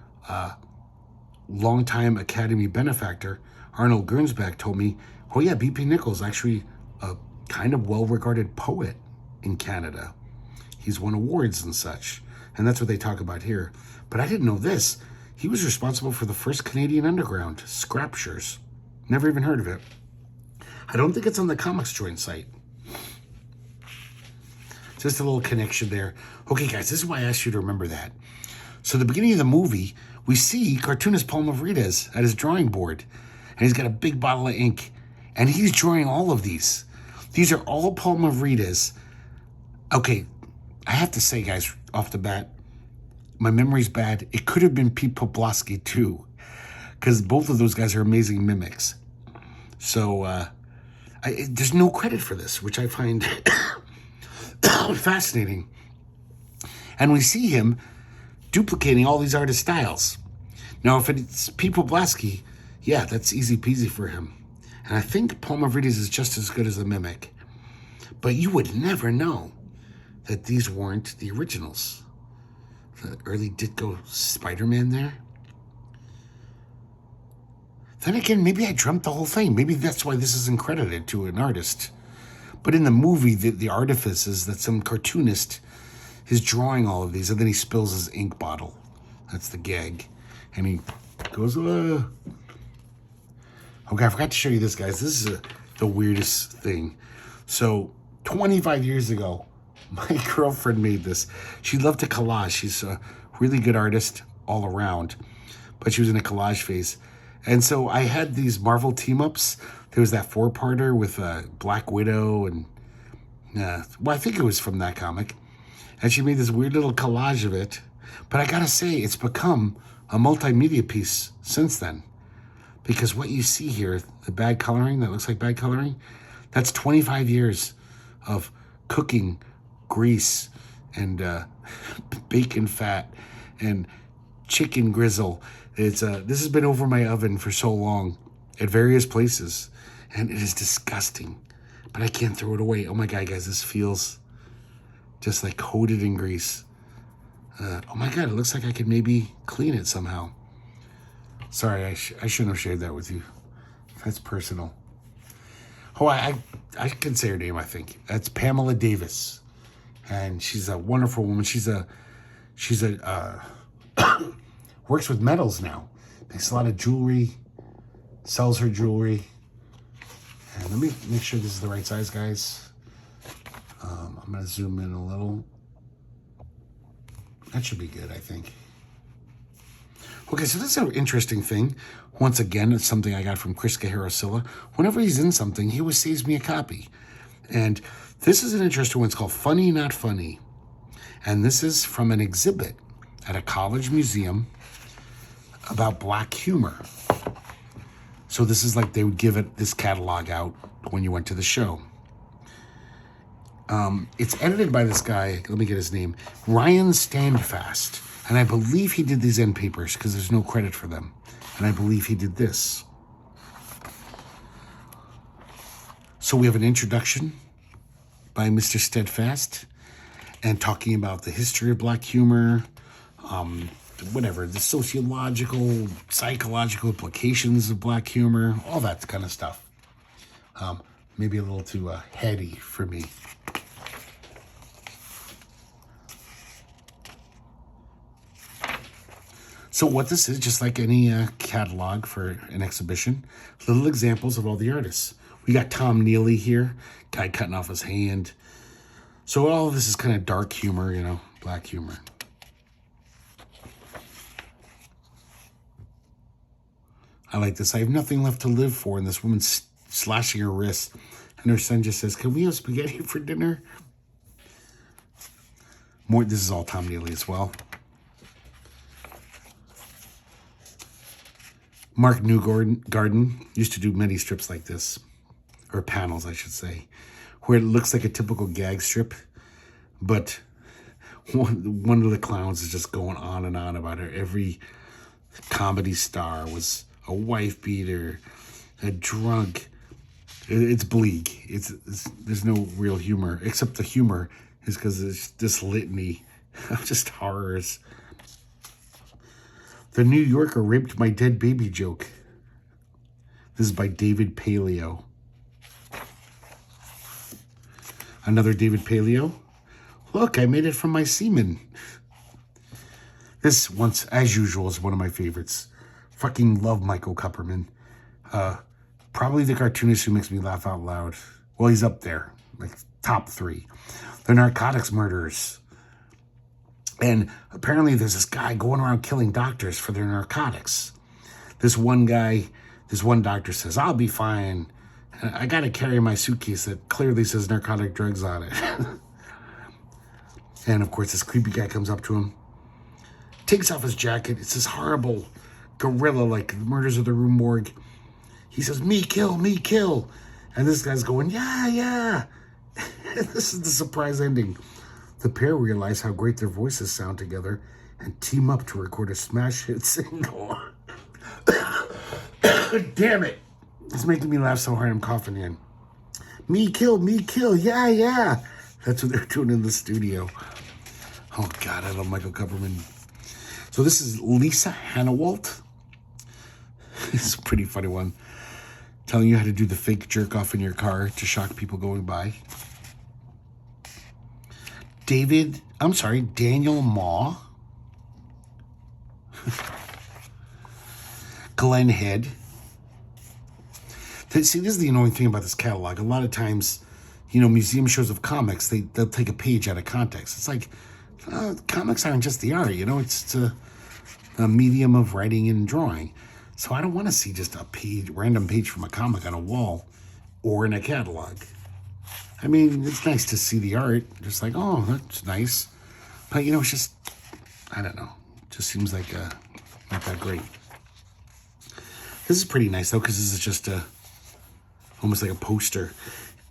longtime Academy benefactor Arnold Gernsback told me, oh yeah, B.P. Nickel's actually a kind of well-regarded poet in Canada. He's won awards and such. And that's what they talk about here. But I didn't know this. He was responsible for the first Canadian underground, Scraptures. Never even heard of it. I don't think it's on the Comics Joint site. Just a little connection there. Okay, guys, this is why I asked you to remember that. So the beginning of the movie, we see cartoonist Paul Mavrides at his drawing board. And he's got a big bottle of ink. And he's drawing all of these. These are all Paul Mavrides. Okay, I have to say, guys, off the bat, my memory's bad. It could have been Pete Poplawski, too. Because both of those guys are amazing mimics. So, there's no credit for this, which I find fascinating. And we see him duplicating all these artist styles. Now, if it's Pete Poplawski, yeah, that's easy peasy for him. And I think Paul Mavrides is just as good as a mimic. But you would never know that these weren't the originals. The early Ditko Spider-Man there. Then again, maybe I dreamt the whole thing. Maybe that's why this isn't credited to an artist. But in the movie, the artifice is that some cartoonist is drawing all of these, and then he spills his ink bottle. That's the gag. And he goes, Okay, I forgot to show you this, guys. This is the weirdest thing. So, 25 years ago, my girlfriend made this. She loved to collage. She's a really good artist all around. But she was in a collage phase. And so I had these Marvel team-ups. There was that four-parter with Black Widow and... well, I think it was from that comic. And she made this weird little collage of it. But I gotta say, it's become a multimedia piece since then. Because what you see here, the bad coloring, that looks like bad coloring, that's 25 years of cooking grease and bacon fat and chicken grizzle. It's this has been over my oven for so long at various places, and it is disgusting. But I can't throw it away. Oh my God, guys, this feels just like coated in grease. Oh my God, it looks like I could maybe clean it somehow. Sorry, I shouldn't have shared that with you. That's personal. Oh, I can say her name, I think. That's Pamela Davis. And she's a wonderful woman. She's a works with metals now. Makes a lot of jewelry. Sells her jewelry. And let me make sure this is the right size, guys. I'm going to zoom in a little. That should be good, I think. Okay, so this is an interesting thing. Once again, it's something I got from Chris Cajero Cilla. Whenever he's in something, he always saves me a copy. And this is an interesting one. It's called Funny Not Funny. And this is from an exhibit at a college museum about black humor. So this is like they would give it this catalog out when you went to the show. It's edited by this guy, let me get his name, Ryan Standfast. And I believe he did these end papers because there's no credit for them. And I believe he did this. So we have an introduction by Mr. Steadfast and talking about the history of black humor, whatever, the sociological, psychological implications of black humor, all that kind of stuff. Maybe a little too heady for me. So what this is, just like any catalog for an exhibition, little examples of all the artists. We got Tom Neely here, guy cutting off his hand. So all of this is kind of dark humor, you know, black humor. I like this. I have nothing left to live for, and this woman's slashing her wrist, and her son just says, "Can we have spaghetti for dinner?" More. This is all Tom Neely as well. Mark Newgarden used to do many strips like this, or panels, I should say, where it looks like a typical gag strip, but one of the clowns is just going on and on about it. Every comedy star was a wife beater, a drunk. It's bleak. There's no real humor, except the humor is because it's this litany of just horrors. The New Yorker raped my dead baby joke. This is by David Paleo. Another David Paleo. Look, I made it from my semen. This, once, as usual, is one of my favorites. Fucking love Michael Kupperman. Probably the cartoonist who makes me laugh out loud. Well, he's up there, like top 3. The narcotics murderers. And apparently there's this guy going around killing doctors for their narcotics. This one doctor says, I'll be fine. I got to carry my suitcase that clearly says narcotic drugs on it. And of course, this creepy guy comes up to him, takes off his jacket. It's this horrible gorilla, like Murders of the Rue Morgue. He says, me kill, me kill. And this guy's going, yeah, yeah. This is the surprise ending. The pair realize how great their voices sound together and team up to record a smash hit single. Damn it. It's making me laugh so hard I'm coughing in. Me kill, yeah, yeah. That's what they're doing in the studio. Oh, God, I love Michael Kupperman. So this is Lisa Hannawalt. It's a pretty funny one. Telling you how to do the fake jerk off in your car to shock people going by. Daniel Maw. Glenn Head. See, this is the annoying thing about this catalog. A lot of times, museum shows of comics, they'll take a page out of context. It's like, comics aren't just the art, it's a medium of writing and drawing. So I don't want to see just a random page from a comic on a wall or in a catalog. I mean, it's nice to see the art, just like, oh, that's nice. But, it's just, I don't know. It just seems like not that great. This is pretty nice, though, because this is just almost like a poster.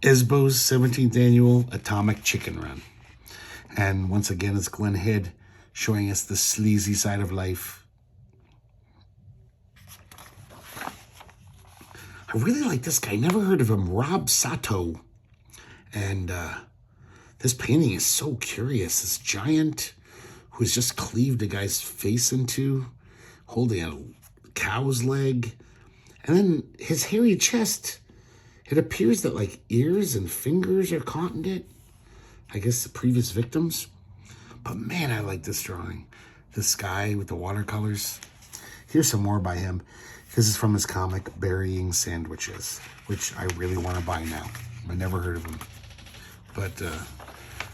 Esbo's 17th Annual Atomic Chicken Run. And once again, it's Glenn Head showing us the sleazy side of life. I really like this guy. Never heard of him. Rob Sato. And this painting is so curious. This giant who's just cleaved a guy's face into, holding a cow's leg. And then his hairy chest, it appears that like ears and fingers are caught in it. I guess the previous victims. But man, I like this drawing. This guy with the watercolors. Here's some more by him. This is from his comic, Burying Sandwiches, which I really want to buy now. I never heard of him. But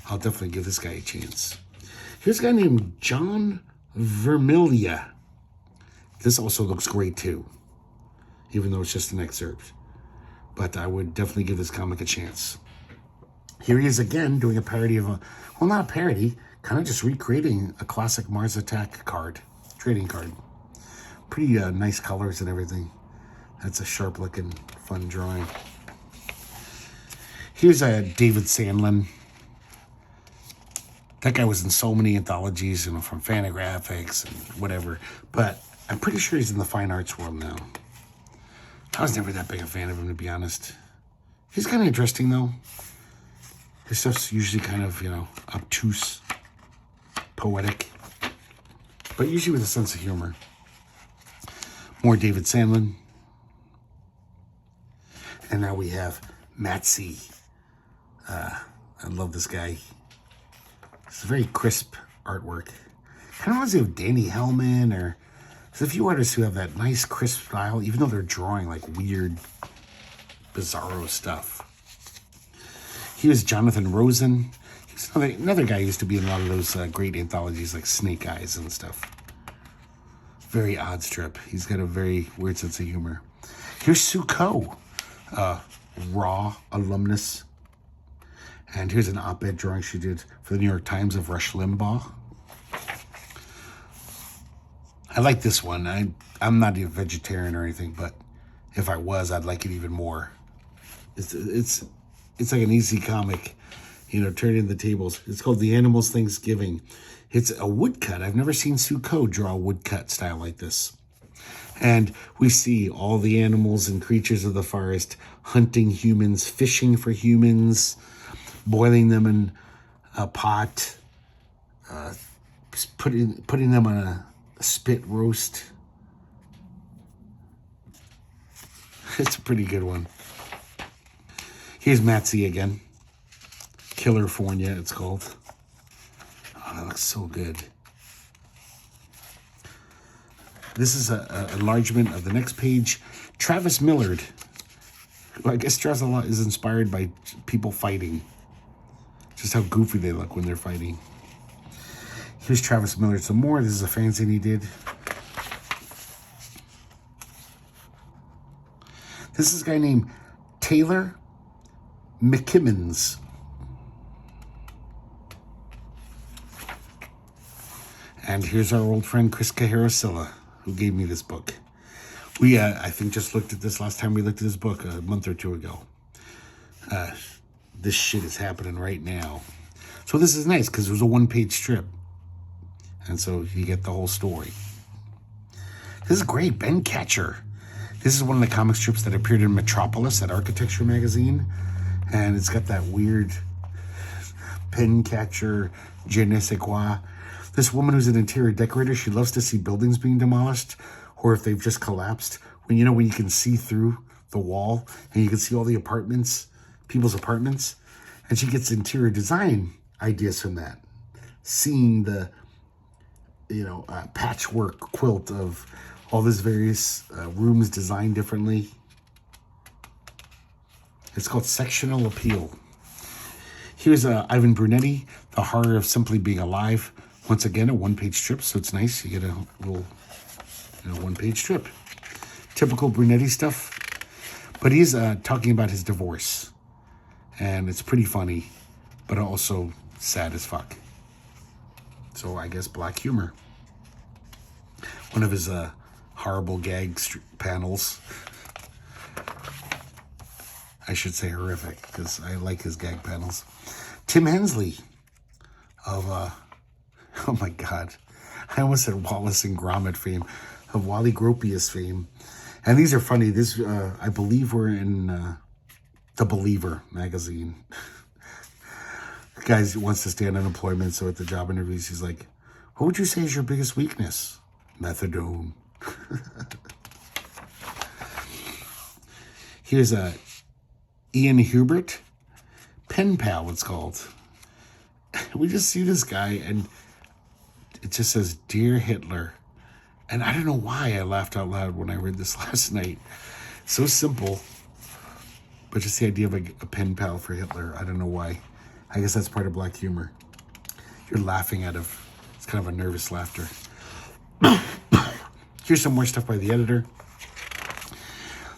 I'll definitely give this guy a chance. Here's a guy named John Vermiglia. This also looks great too, even though it's just an excerpt. But I would definitely give this comic a chance. Here he is again doing a parody of well, not a parody, kind of just recreating a classic Mars Attack card, trading card. Pretty nice colors and everything. That's a sharp looking, fun drawing. Here's David Sandlin. That guy was in so many anthologies, from Fantagraphics and whatever. But I'm pretty sure he's in the fine arts world now. I was never that big a fan of him, to be honest. He's kind of interesting, though. His stuff's usually kind of, obtuse, poetic, but usually with a sense of humor. More David Sandlin. And now we have Matsy. I love this guy. It's a very crisp artwork. Kind of reminds me of Danny Hellman, or there's a few artists who have that nice crisp style, even though they're drawing like weird, bizarro stuff. Here's Jonathan Rosen. He's another guy who used to be in a lot of those great anthologies like Snake Eyes and stuff. Very odd strip. He's got a very weird sense of humor. Here's Sue Ko, Raw alumnus. And here's an op-ed drawing she did for the New York Times of Rush Limbaugh. I like this one. I'm not a vegetarian or anything, but if I was, I'd like it even more. It's like an easy comic, turning the tables. It's called The Animals Thanksgiving. It's a woodcut. I've never seen Sue Coe draw a woodcut style like this. And we see all the animals and creatures of the forest hunting humans, fishing for humans, boiling them in a pot, putting them on a spit roast. It's a pretty good one. Here's Matsy again. California, it's called. Oh, that looks so good. This is an enlargement of the next page. Travis Millard, who I guess draws a lot, is inspired by people fighting. Just how goofy they look when they're fighting. Here's Travis Millard some more. This is a fanzine he did. This is a guy named Taylor McKimmons. And here's our old friend Chris Cajero Cilla, who gave me this book. We, I think, just looked at this last time we looked at this book a month or two ago. This shit is happening right now. So this is nice because it was a one-page strip. And so you get the whole story. This is great. Ben Catcher. This is one of the comic strips that appeared in Metropolis, that architecture magazine. And it's got that weird pen catcher, je ne sais quoi. This woman who's an interior decorator, she loves to see buildings being demolished, or if they've just collapsed. When you can see through the wall and you can see all the apartments, people's apartments. And she gets interior design ideas from that. Seeing the, patchwork quilt of all these various rooms designed differently. It's called Sectional Appeal. Here's Ivan Brunetti, The Horror of Simply Being Alive. Once again, a one-page strip, so it's nice. You get a little, one-page strip. Typical Brunetti stuff. But he's talking about his divorce. And it's pretty funny, but also sad as fuck. So I guess black humor. One of his horrible gag panels. I should say horrific, because I like his gag panels. Tim Hensley of, oh my God, I almost said Wallace and Gromit fame, of Wally Gropius fame. And these are funny. This, I believe we're in The Believer magazine. The guy wants to stay on unemployment, so at the job interviews, he's like, what would you say is your biggest weakness? Methadone. Here's Ian Hubert, Pen Pal, it's called. We just see this guy, and it just says, Dear Hitler. And I don't know why I laughed out loud when I read this last night. So simple, but just the idea of a pen pal for Hitler, I don't know why. I guess that's part of black humor. You're laughing out of, it's kind of a nervous laughter. Here's some more stuff by the editor.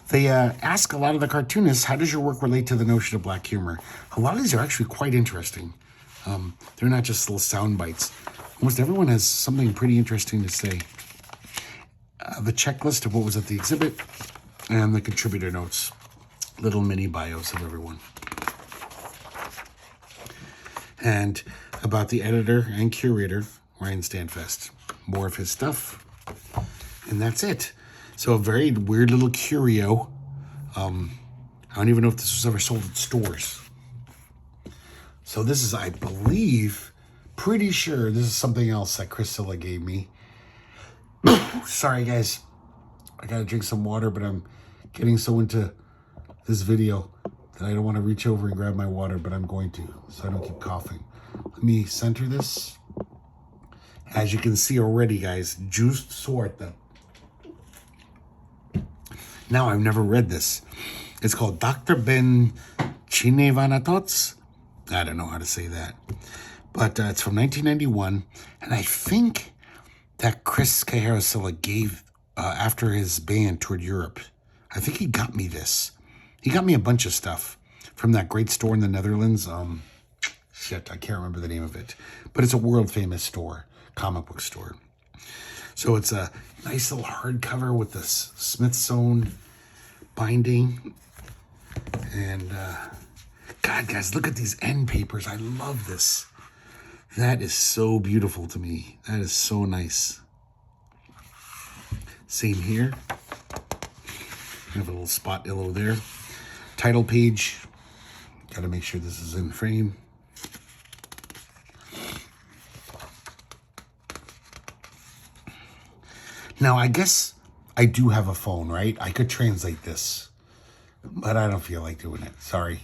They ask a lot of the cartoonists, how does your work relate to the notion of black humor? A lot of these are actually quite interesting. They're not just little sound bites. Almost everyone has something pretty interesting to say. The checklist of what was at the exhibit and the contributor notes. Little mini bios of everyone. And about the editor and curator, Ryan Stanfest. More of his stuff. And that's it. So a very weird little curio. I don't even know if this was ever sold at stores. So this is, I believe, pretty sure this is something else that Chris Cilla gave me. Sorry, guys. I gotta drink some water, but I'm getting so into this video that I don't want to reach over and grab my water, but I'm going to, so I don't keep coughing. Let me center this. As you can see already, guys, juiced Swarte. Now, I've never read this. It's called Dr. Ben Chinevanatots. I don't know how to say that. But it's from 1991. And I think that Chris Cajero Cilla gave, after his band toured Europe, I think he got me this. He got me a bunch of stuff from that great store in the Netherlands. shit, I can't remember the name of it. But it's a world famous store, comic book store. So it's a nice little hardcover with this Smithsonian binding. And God, guys, look at these end papers. I love this. That is so beautiful to me. That is so nice. Same here. We have a little spot yellow there. Title page. Got to make sure this is in frame. Now, I guess I do have a phone, right? I could translate this, but I don't feel like doing it. Sorry.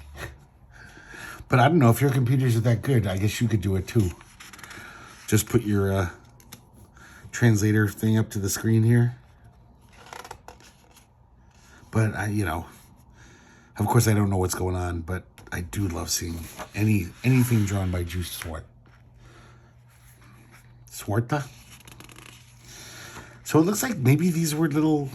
But I don't know if your computers are that good. I guess you could do it too. Just put your translator thing up to the screen here. But of course I don't know what's going on, but I do love seeing anything drawn by Swarte. Swarte? So it looks like maybe these were little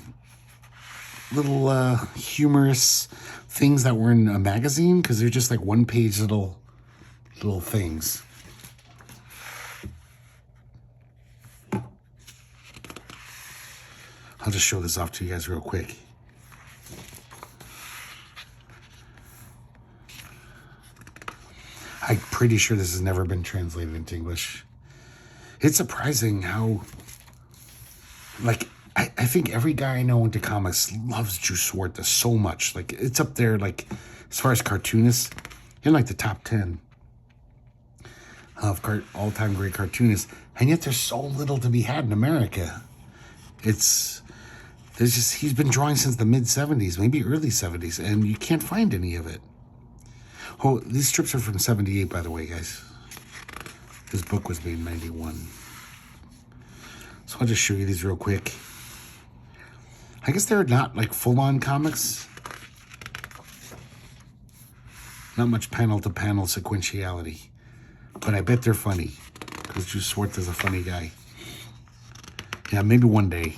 humorous things that were in a magazine, because they're just like one-page little things. I'll just show this off to you guys real quick. I'm pretty sure this has never been translated into English. It's surprising how, like, I think every guy I know into comics loves Swarte so much. Like, it's up there, like, as far as cartoonists, in like the top 10 of all-time great cartoonists. And yet there's so little to be had in America. He's been drawing since the mid-'70s, maybe early 70s, and you can't find any of it. Oh, these strips are from 78, by the way, guys. This book was made in 91. So I'll just show you these real quick. I guess they're not like full-on comics. Not much panel-to-panel sequentiality. But I bet they're funny, because Swarte is a funny guy. Yeah, maybe one day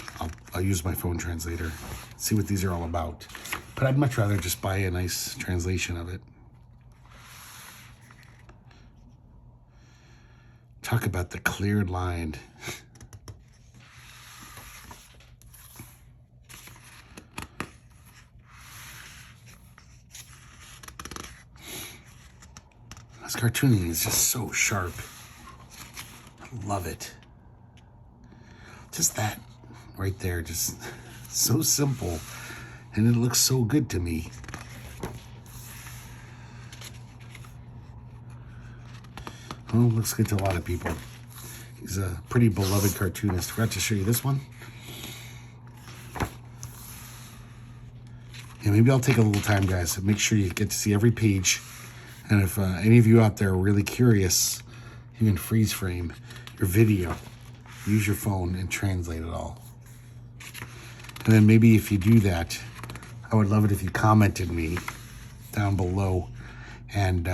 I'll use my phone translator, see what these are all about. But I'd much rather just buy a nice translation of it. Talk about the cleared line. This cartooning is just so sharp. I love it. Just that right there, just so simple. And it looks so good to me. Well, looks good to a lot of people. He's a pretty beloved cartoonist. Forgot to show you this one. Yeah, maybe I'll take a little time, guys, and make sure you get to see every page. And if any of you out there are really curious, you can freeze frame your video, use your phone, and translate it all. And then maybe if you do that, I would love it if you commented me down below and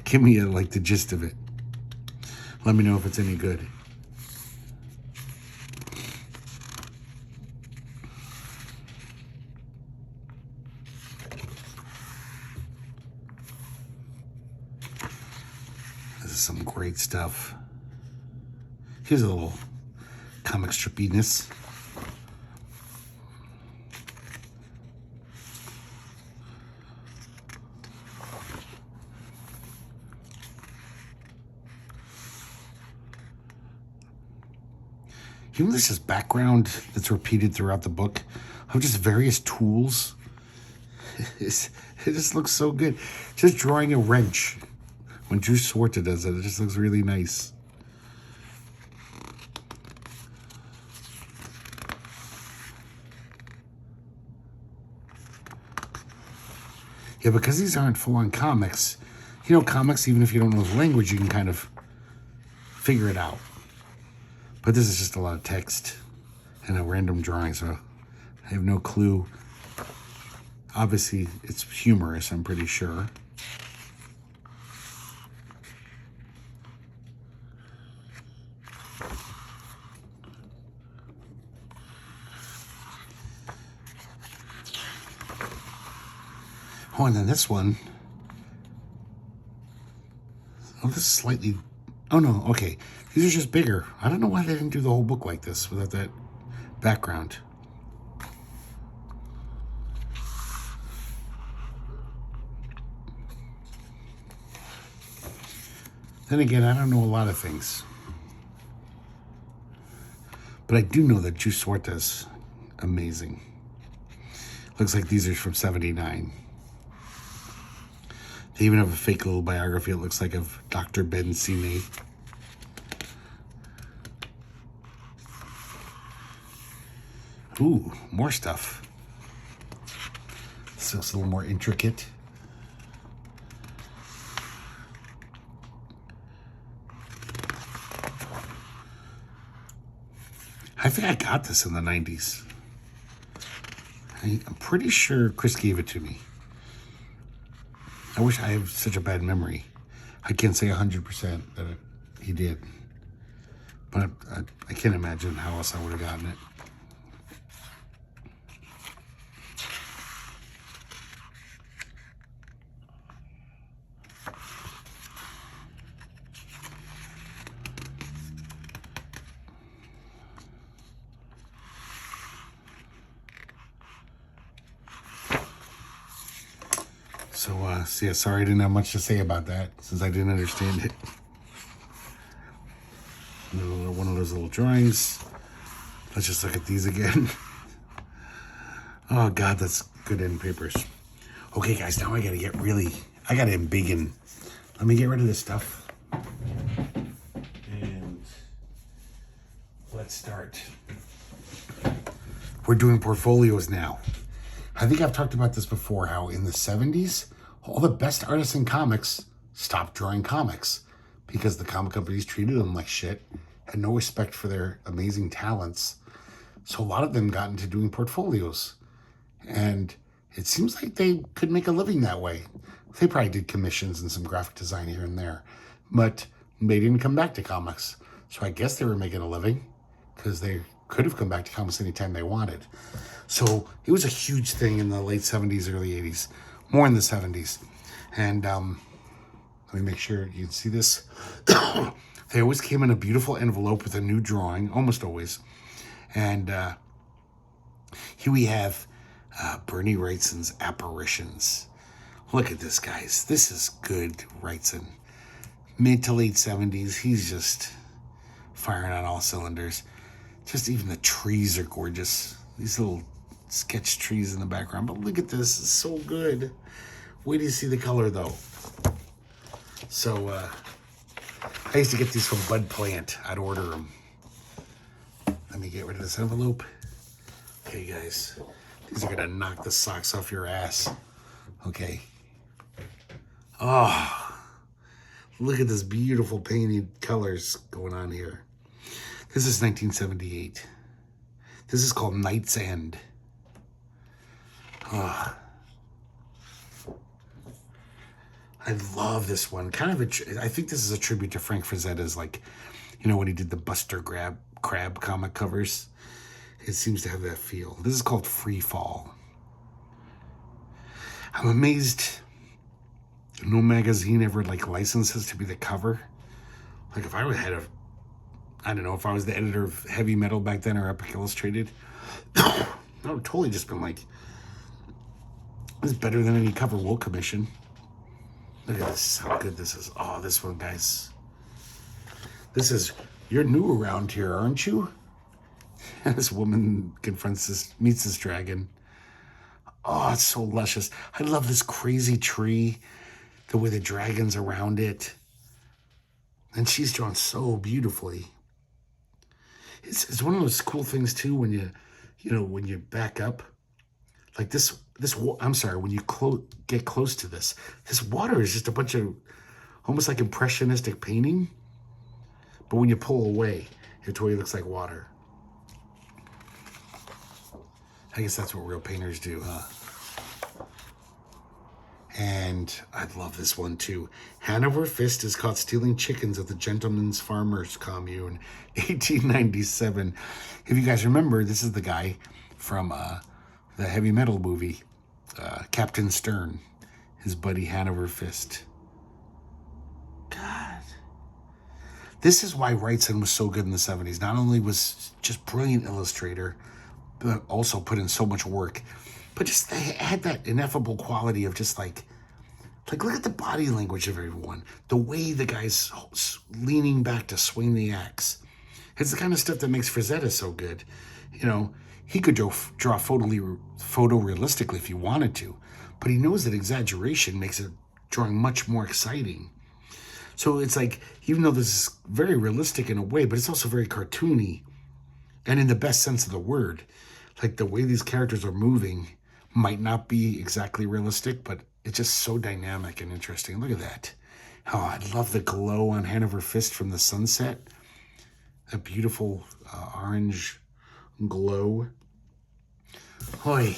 give me like the gist of it. Let me know if it's any good. This is some great stuff. Here's a little comic strippiness. You know, there's this background that's repeated throughout the book of just various tools. It just looks so good. Just drawing a wrench. When Swarte does it, it just looks really nice. Yeah, because these aren't full-on comics. You know, comics, even if you don't know the language, you can kind of figure it out. But this is just a lot of text and a random drawing, so I have no clue. Obviously, it's humorous, I'm pretty sure. Oh, and then this one. this is slightly... Oh, no, okay. These are just bigger. I don't know why they didn't do the whole book like this without that background. Then again, I don't know a lot of things. But I do know that Juice Swarte is amazing. Looks like these are from 79. They even have a fake little biography, it looks like, of Dr. Ben Sine. Ooh, more stuff. This looks a little more intricate. I think I got this in the 90s. I'm pretty sure Chris gave it to me. I wish I have such a bad memory. I can't say 100% that he did. But I can't imagine how else I would have gotten it. So yeah, sorry I didn't have much to say about that since I didn't understand it. One of those little drawings. Let's just look at these again. Oh God, that's good end papers. Okay guys, now I gotta embiggen. Let me get rid of this stuff. And let's start. We're doing portfolios now. I think I've talked about this before, how in the 70s, all the best artists in comics stopped drawing comics because the comic companies treated them like shit, had no respect for their amazing talents. So a lot of them got into doing portfolios. And it seems like they could make a living that way. They probably did commissions and some graphic design here and there, but they didn't come back to comics. So I guess they were making a living because they could have come back to comics anytime they wanted. So it was a huge thing in the late 70s, early 80s, more in the 70s. And let me make sure you can see this. They always came in a beautiful envelope with a new drawing, almost always. And here we have Bernie Wrightson's Apparitions. Look at this, guys. This is good Wrightson. Mid to late 70s, he's just firing on all cylinders. Just even the trees are gorgeous. These little sketch trees in the background. But look at this. It's so good. Wait till you see the color, though. So, I used to get these from Bud Plant. I'd order them. Let me get rid of this envelope. Okay, guys. These are going to knock the socks off your ass. Okay. Oh. Look at this beautiful painted colors going on here. This is 1978. This is called Night's End. Oh. I love this one. Kind of I think this is a tribute to Frank Frazetta's, like, you know, when he did the Buster Crab comic covers. It seems to have that feel. This is called Free Fall. I'm amazed no magazine ever, like, licenses to be the cover. Like, if I would have had I don't know, if I was the editor of Heavy Metal back then or Epic Illustrated, I would have totally just been like, this is better than any cover we'll commission. Look at this, how good this is. Oh, this one, guys. You're new around here, aren't you? And this woman meets this dragon. Oh, it's so luscious. I love this crazy tree, the way the dragon's around it. And she's drawn so beautifully. It's one of those cool things too when when you back up, like when you get close to this water is just a bunch of almost like impressionistic painting, but when you pull away, it totally looks like water. I guess that's what real painters do, huh? And I love this one too. Hanover Fist is caught stealing chickens at the Gentleman's Farmers Commune, 1897. If you guys remember, this is the guy from the Heavy Metal movie, Captain Stern, his buddy Hanover Fist. God, This is why Wrightson was so good in the 70s. Not only was just brilliant illustrator, but also put in so much work. But just they had that ineffable quality of just like look at the body language of everyone. The way the guy's leaning back to swing the axe. It's the kind of stuff that makes Frazetta so good. You know, he could draw photorealistically if he wanted to, but he knows that exaggeration makes it drawing much more exciting. So it's like, even though this is very realistic in a way, but it's also very cartoony, and in the best sense of the word. Like the way these characters are moving might not be exactly realistic, but it's just so dynamic and interesting. Look at that. Oh, I love the glow on Hanover Fist from the sunset. A beautiful orange glow. Hoy.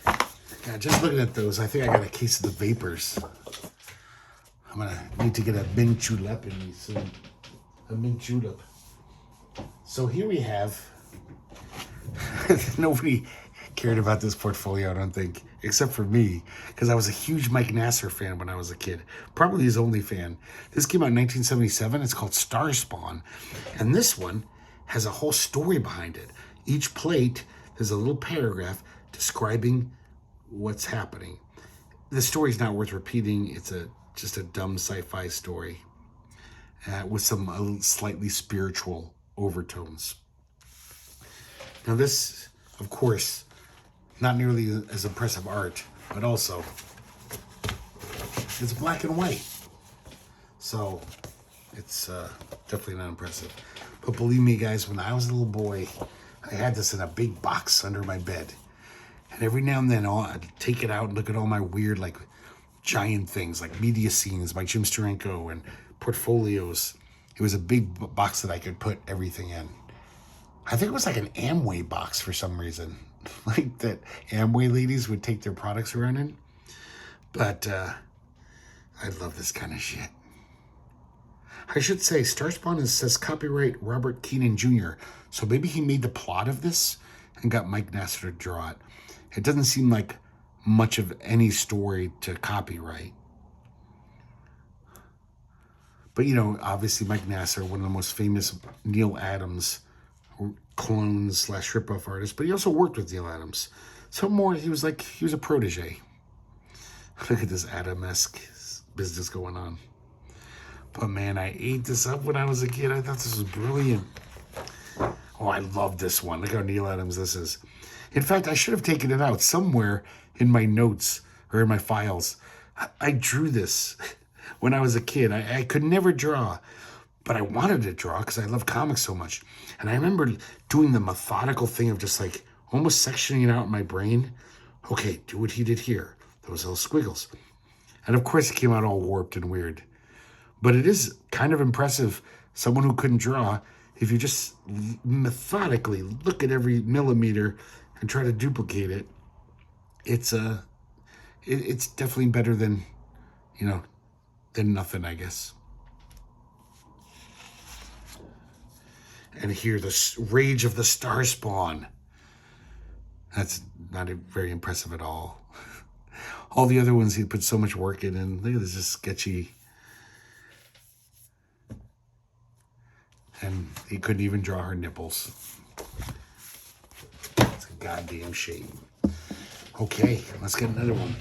God, just looking at those, I think I got a case of the vapors. I'm going to need to get a mint julep in me soon. A mint julep. So here we have... Nobody cared about this portfolio, I don't think, except for me, because I was a huge Mike Nasser fan when I was a kid. Probably his only fan. This came out in 1977. It's called Star Spawn. And this one has a whole story behind it. Each plate, there's a little paragraph describing what's happening. The story's not worth repeating. It's just a dumb sci-fi story with some slightly spiritual overtones. Now this, of course, not nearly as impressive art, but also it's black and white. So it's definitely not impressive. But believe me, guys, when I was a little boy, I had this in a big box under my bed. And every now and then I'd take it out and look at all my weird, like, giant things, like media scenes by Jim Steranko and portfolios. It was a big box that I could put everything in. I think it was like an Amway box for some reason. Like that Amway ladies would take their products around in. But I love this kind of shit. I should say, Starspawn says copyright Robert Keenan Jr. So maybe he made the plot of this and got Mike Nasser to draw it. It doesn't seem like much of any story to copyright. But, you know, obviously Mike Nasser, one of the most famous Neil Adams clones / ripoff artists, but he also worked with Neil Adams. So more, he was a protege. Look at this Adam-esque business going on. But man, I ate this up when I was a kid. I thought this was brilliant. Oh, I love this one. Look how Neil Adams this is. In fact, I should have taken it out somewhere in my notes or in my files. I drew this when I was a kid. I could never draw, but I wanted to draw because I love comics so much. And I remember doing the methodical thing of just like almost sectioning it out in my brain. Okay, do what he did here. Those little squiggles. And of course it came out all warped and weird. But it is kind of impressive, someone who couldn't draw, if you just methodically look at every millimeter and try to duplicate it, it's definitely better than, than nothing, I guess. And here, the Rage of the Star Spawn. That's not very impressive at all. All the other ones he put so much work in, and look at this, just sketchy. And he couldn't even draw her nipples. It's a goddamn shame. Okay, let's get another one.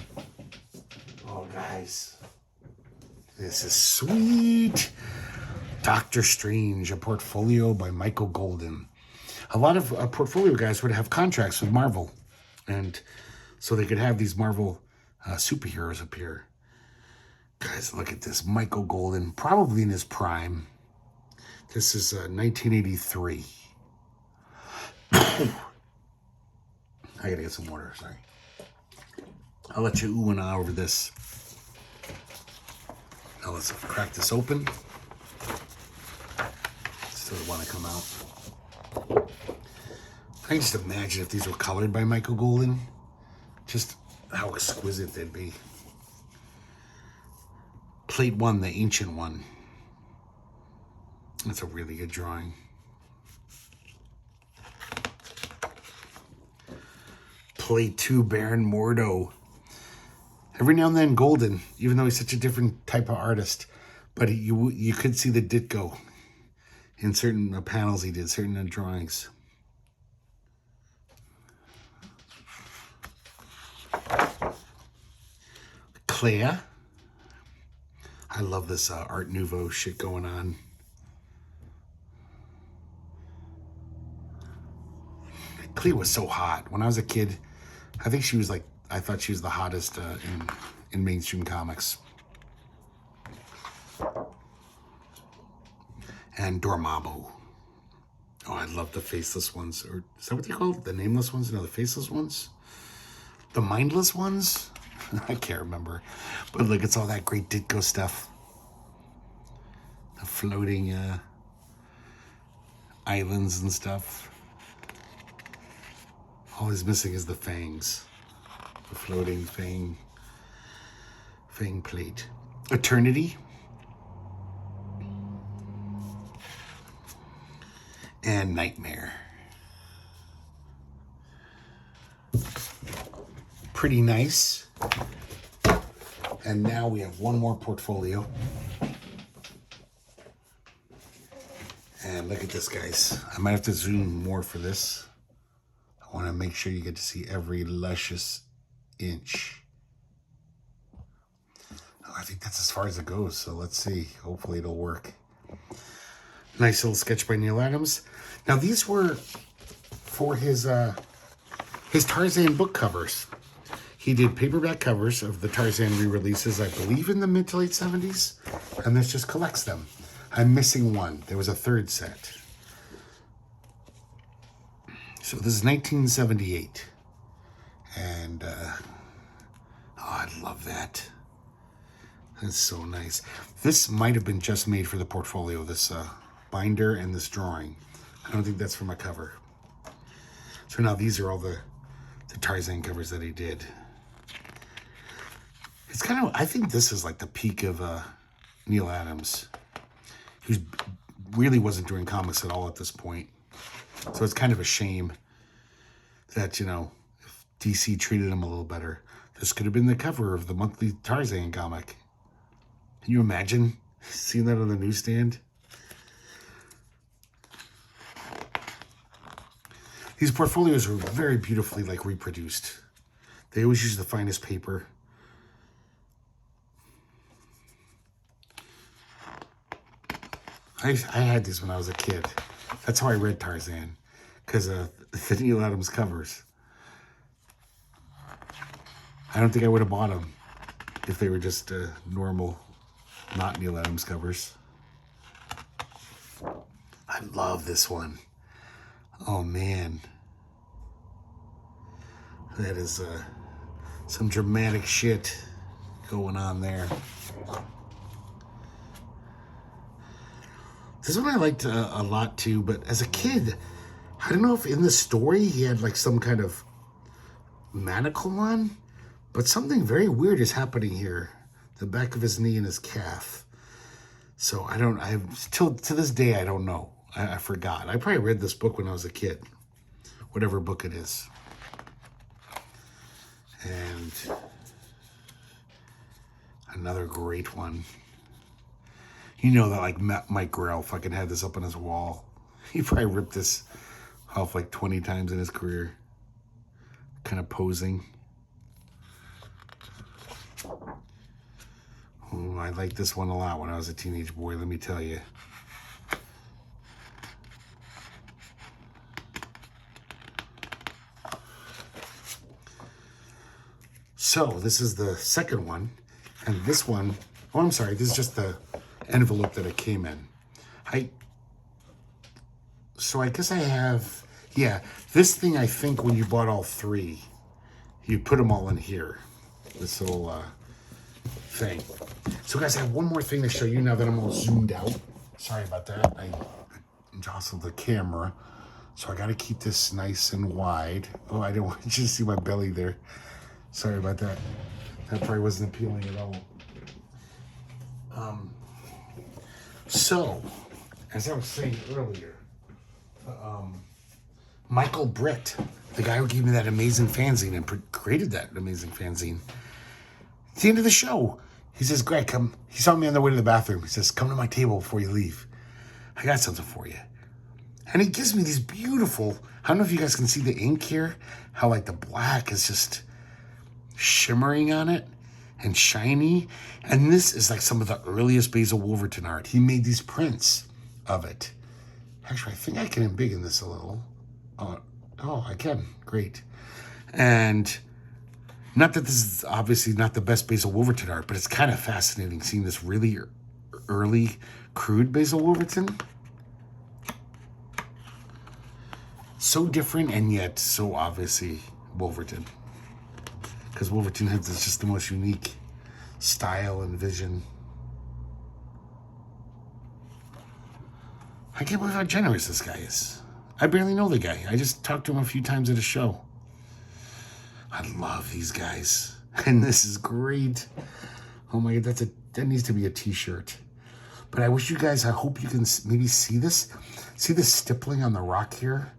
Oh, guys. This is sweet. Doctor Strange, a portfolio by Michael Golden. A lot of portfolio guys would have contracts with Marvel. And so they could have these Marvel superheroes appear. Guys, look at this. Michael Golden, probably in his prime. This is 1983. I gotta get some water, sorry. I'll let you ooh and ah over this. Now let's crack this open. Still want to come out. I can just imagine if these were colored by Michael Golden, just how exquisite they'd be. Plate 1, the ancient one. That's a really good drawing. Plate 2, Baron Mordo. Every now and then Golden, even though he's such a different type of artist, But you could see the Ditko in certain panels he did, certain drawings. Claire. I love this Art Nouveau shit going on. Clea was so hot. When I was a kid, I think she was like, I thought she was the hottest in mainstream comics. And Dormammu. Oh, I love the faceless ones. Or is that what they call it? The nameless ones? No, the faceless ones? The mindless ones? I can't remember. But look, it's all that great Ditko stuff. The floating islands and stuff. All he's missing is the fangs. The floating fang plate. Eternity. And Nightmare. Pretty nice. And now we have one more portfolio. And look at this, guys. I might have to zoom more for this. I want to make sure you get to see every luscious inch. Oh, I think that's as far as it goes. So let's see. Hopefully it'll work. Nice little sketch by Neal Adams. Now these were for his Tarzan book covers. He did paperback covers of the Tarzan re-releases, I believe in the mid to late 70s. And this just collects them. I'm missing one. There was a third set. So this is 1978. And, oh, I love that. That's so nice. This might have been just made for the portfolio, this binder and this drawing. I don't think that's from a cover. So now these are all the Tarzan covers that he did. It's kind of, I think this is like the peak of Neal Adams. He really wasn't doing comics at all at this point. So it's kind of a shame that, you know, if DC treated him a little better. This could have been the cover of the monthly Tarzan comic. Can you imagine seeing that on the newsstand? These portfolios were very beautifully like reproduced. They always use the finest paper. I had these when I was a kid. That's how I read Tarzan, because of the Neal Adams covers. I don't think I would have bought them if they were just normal, not Neal Adams covers. I love this one. Oh man, that is some dramatic shit going on there. This one I liked a lot too, but as a kid, I don't know if in the story he had like some kind of manacle on, but something very weird is happening here. The back of his knee and his calf. So till to this day, I don't know. I forgot. I probably read this book when I was a kid, whatever book it is. And another great one. You know that like Mike Grell fucking had this up on his wall. He probably ripped this off like 20 times in his career. Kind of posing. Oh, I liked this one a lot when I was a teenage boy, let me tell you. So this is the second one, and this one, oh, I'm sorry, this is just the envelope that it came in. So I guess I have, yeah, this thing I think when you bought all three, you put them all in here, this little thing. So guys, I have one more thing to show you now that I'm all zoomed out. Sorry about that, I jostled the camera, so I gotta keep this nice and wide. Oh, I didn't want you to see my belly there. Sorry about that. That probably wasn't appealing at all. So, as I was saying earlier, Michael Britt, the guy who gave me that amazing fanzine and created that amazing fanzine, at the end of the show, He says, Greg, come. He saw me on the way to the bathroom. He says, come to my table before you leave. I got something for you. And he gives me these beautiful, I don't know if you guys can see the ink here, how like the black is just shimmering on it and shiny. And this is like some of the earliest Basil Wolverton art. He made these prints of it. Actually, I think I can embiggen this a little. Oh, I can. Great. And not that this is obviously not the best Basil Wolverton art, but it's kind of fascinating seeing this really early, crude Basil Wolverton. So different and yet so obviously Wolverton. Because Wolverton has just the most unique style and vision. I can't believe how generous this guy is. I barely know the guy. I just talked to him a few times at a show. I love these guys. And this is great. Oh my God, that needs to be a t-shirt. But I wish you guys, I hope you can maybe see this. See the stippling on the rock here?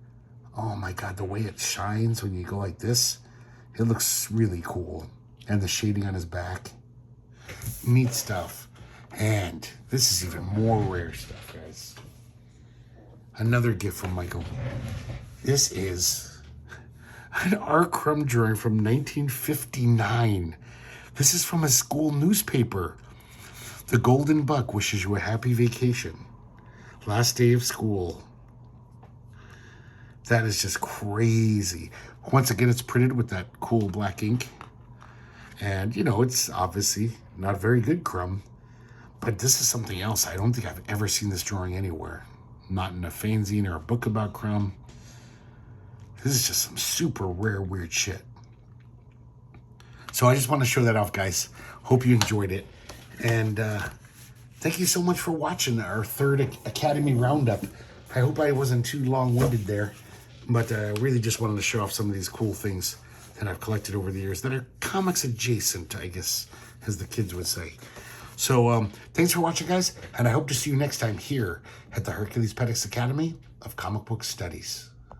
Oh my God, the way it shines when you go like this. It looks really cool. And the shading on his back. Neat stuff. And this is even more rare stuff, guys. Another gift from Michael. This is an R. Crumb drawing from 1959. This is from a school newspaper. The Golden Buck wishes you a happy vacation. Last day of school. That is just crazy. Once again, it's printed with that cool black ink. And, you know, it's obviously not very good Crumb. But this is something else. I don't think I've ever seen this drawing anywhere. Not in a fanzine or a book about Crumb. This is just some super rare, weird shit. So I just want to show that off, guys. Hope you enjoyed it. And thank you so much for watching our third Academy Roundup. I hope I wasn't too long-winded there. But I really just wanted to show off some of these cool things that I've collected over the years that are comics adjacent, I guess, as the kids would say. So thanks for watching, guys, and I hope to see you next time here at the herculespetix Academy of Comic Book Studies.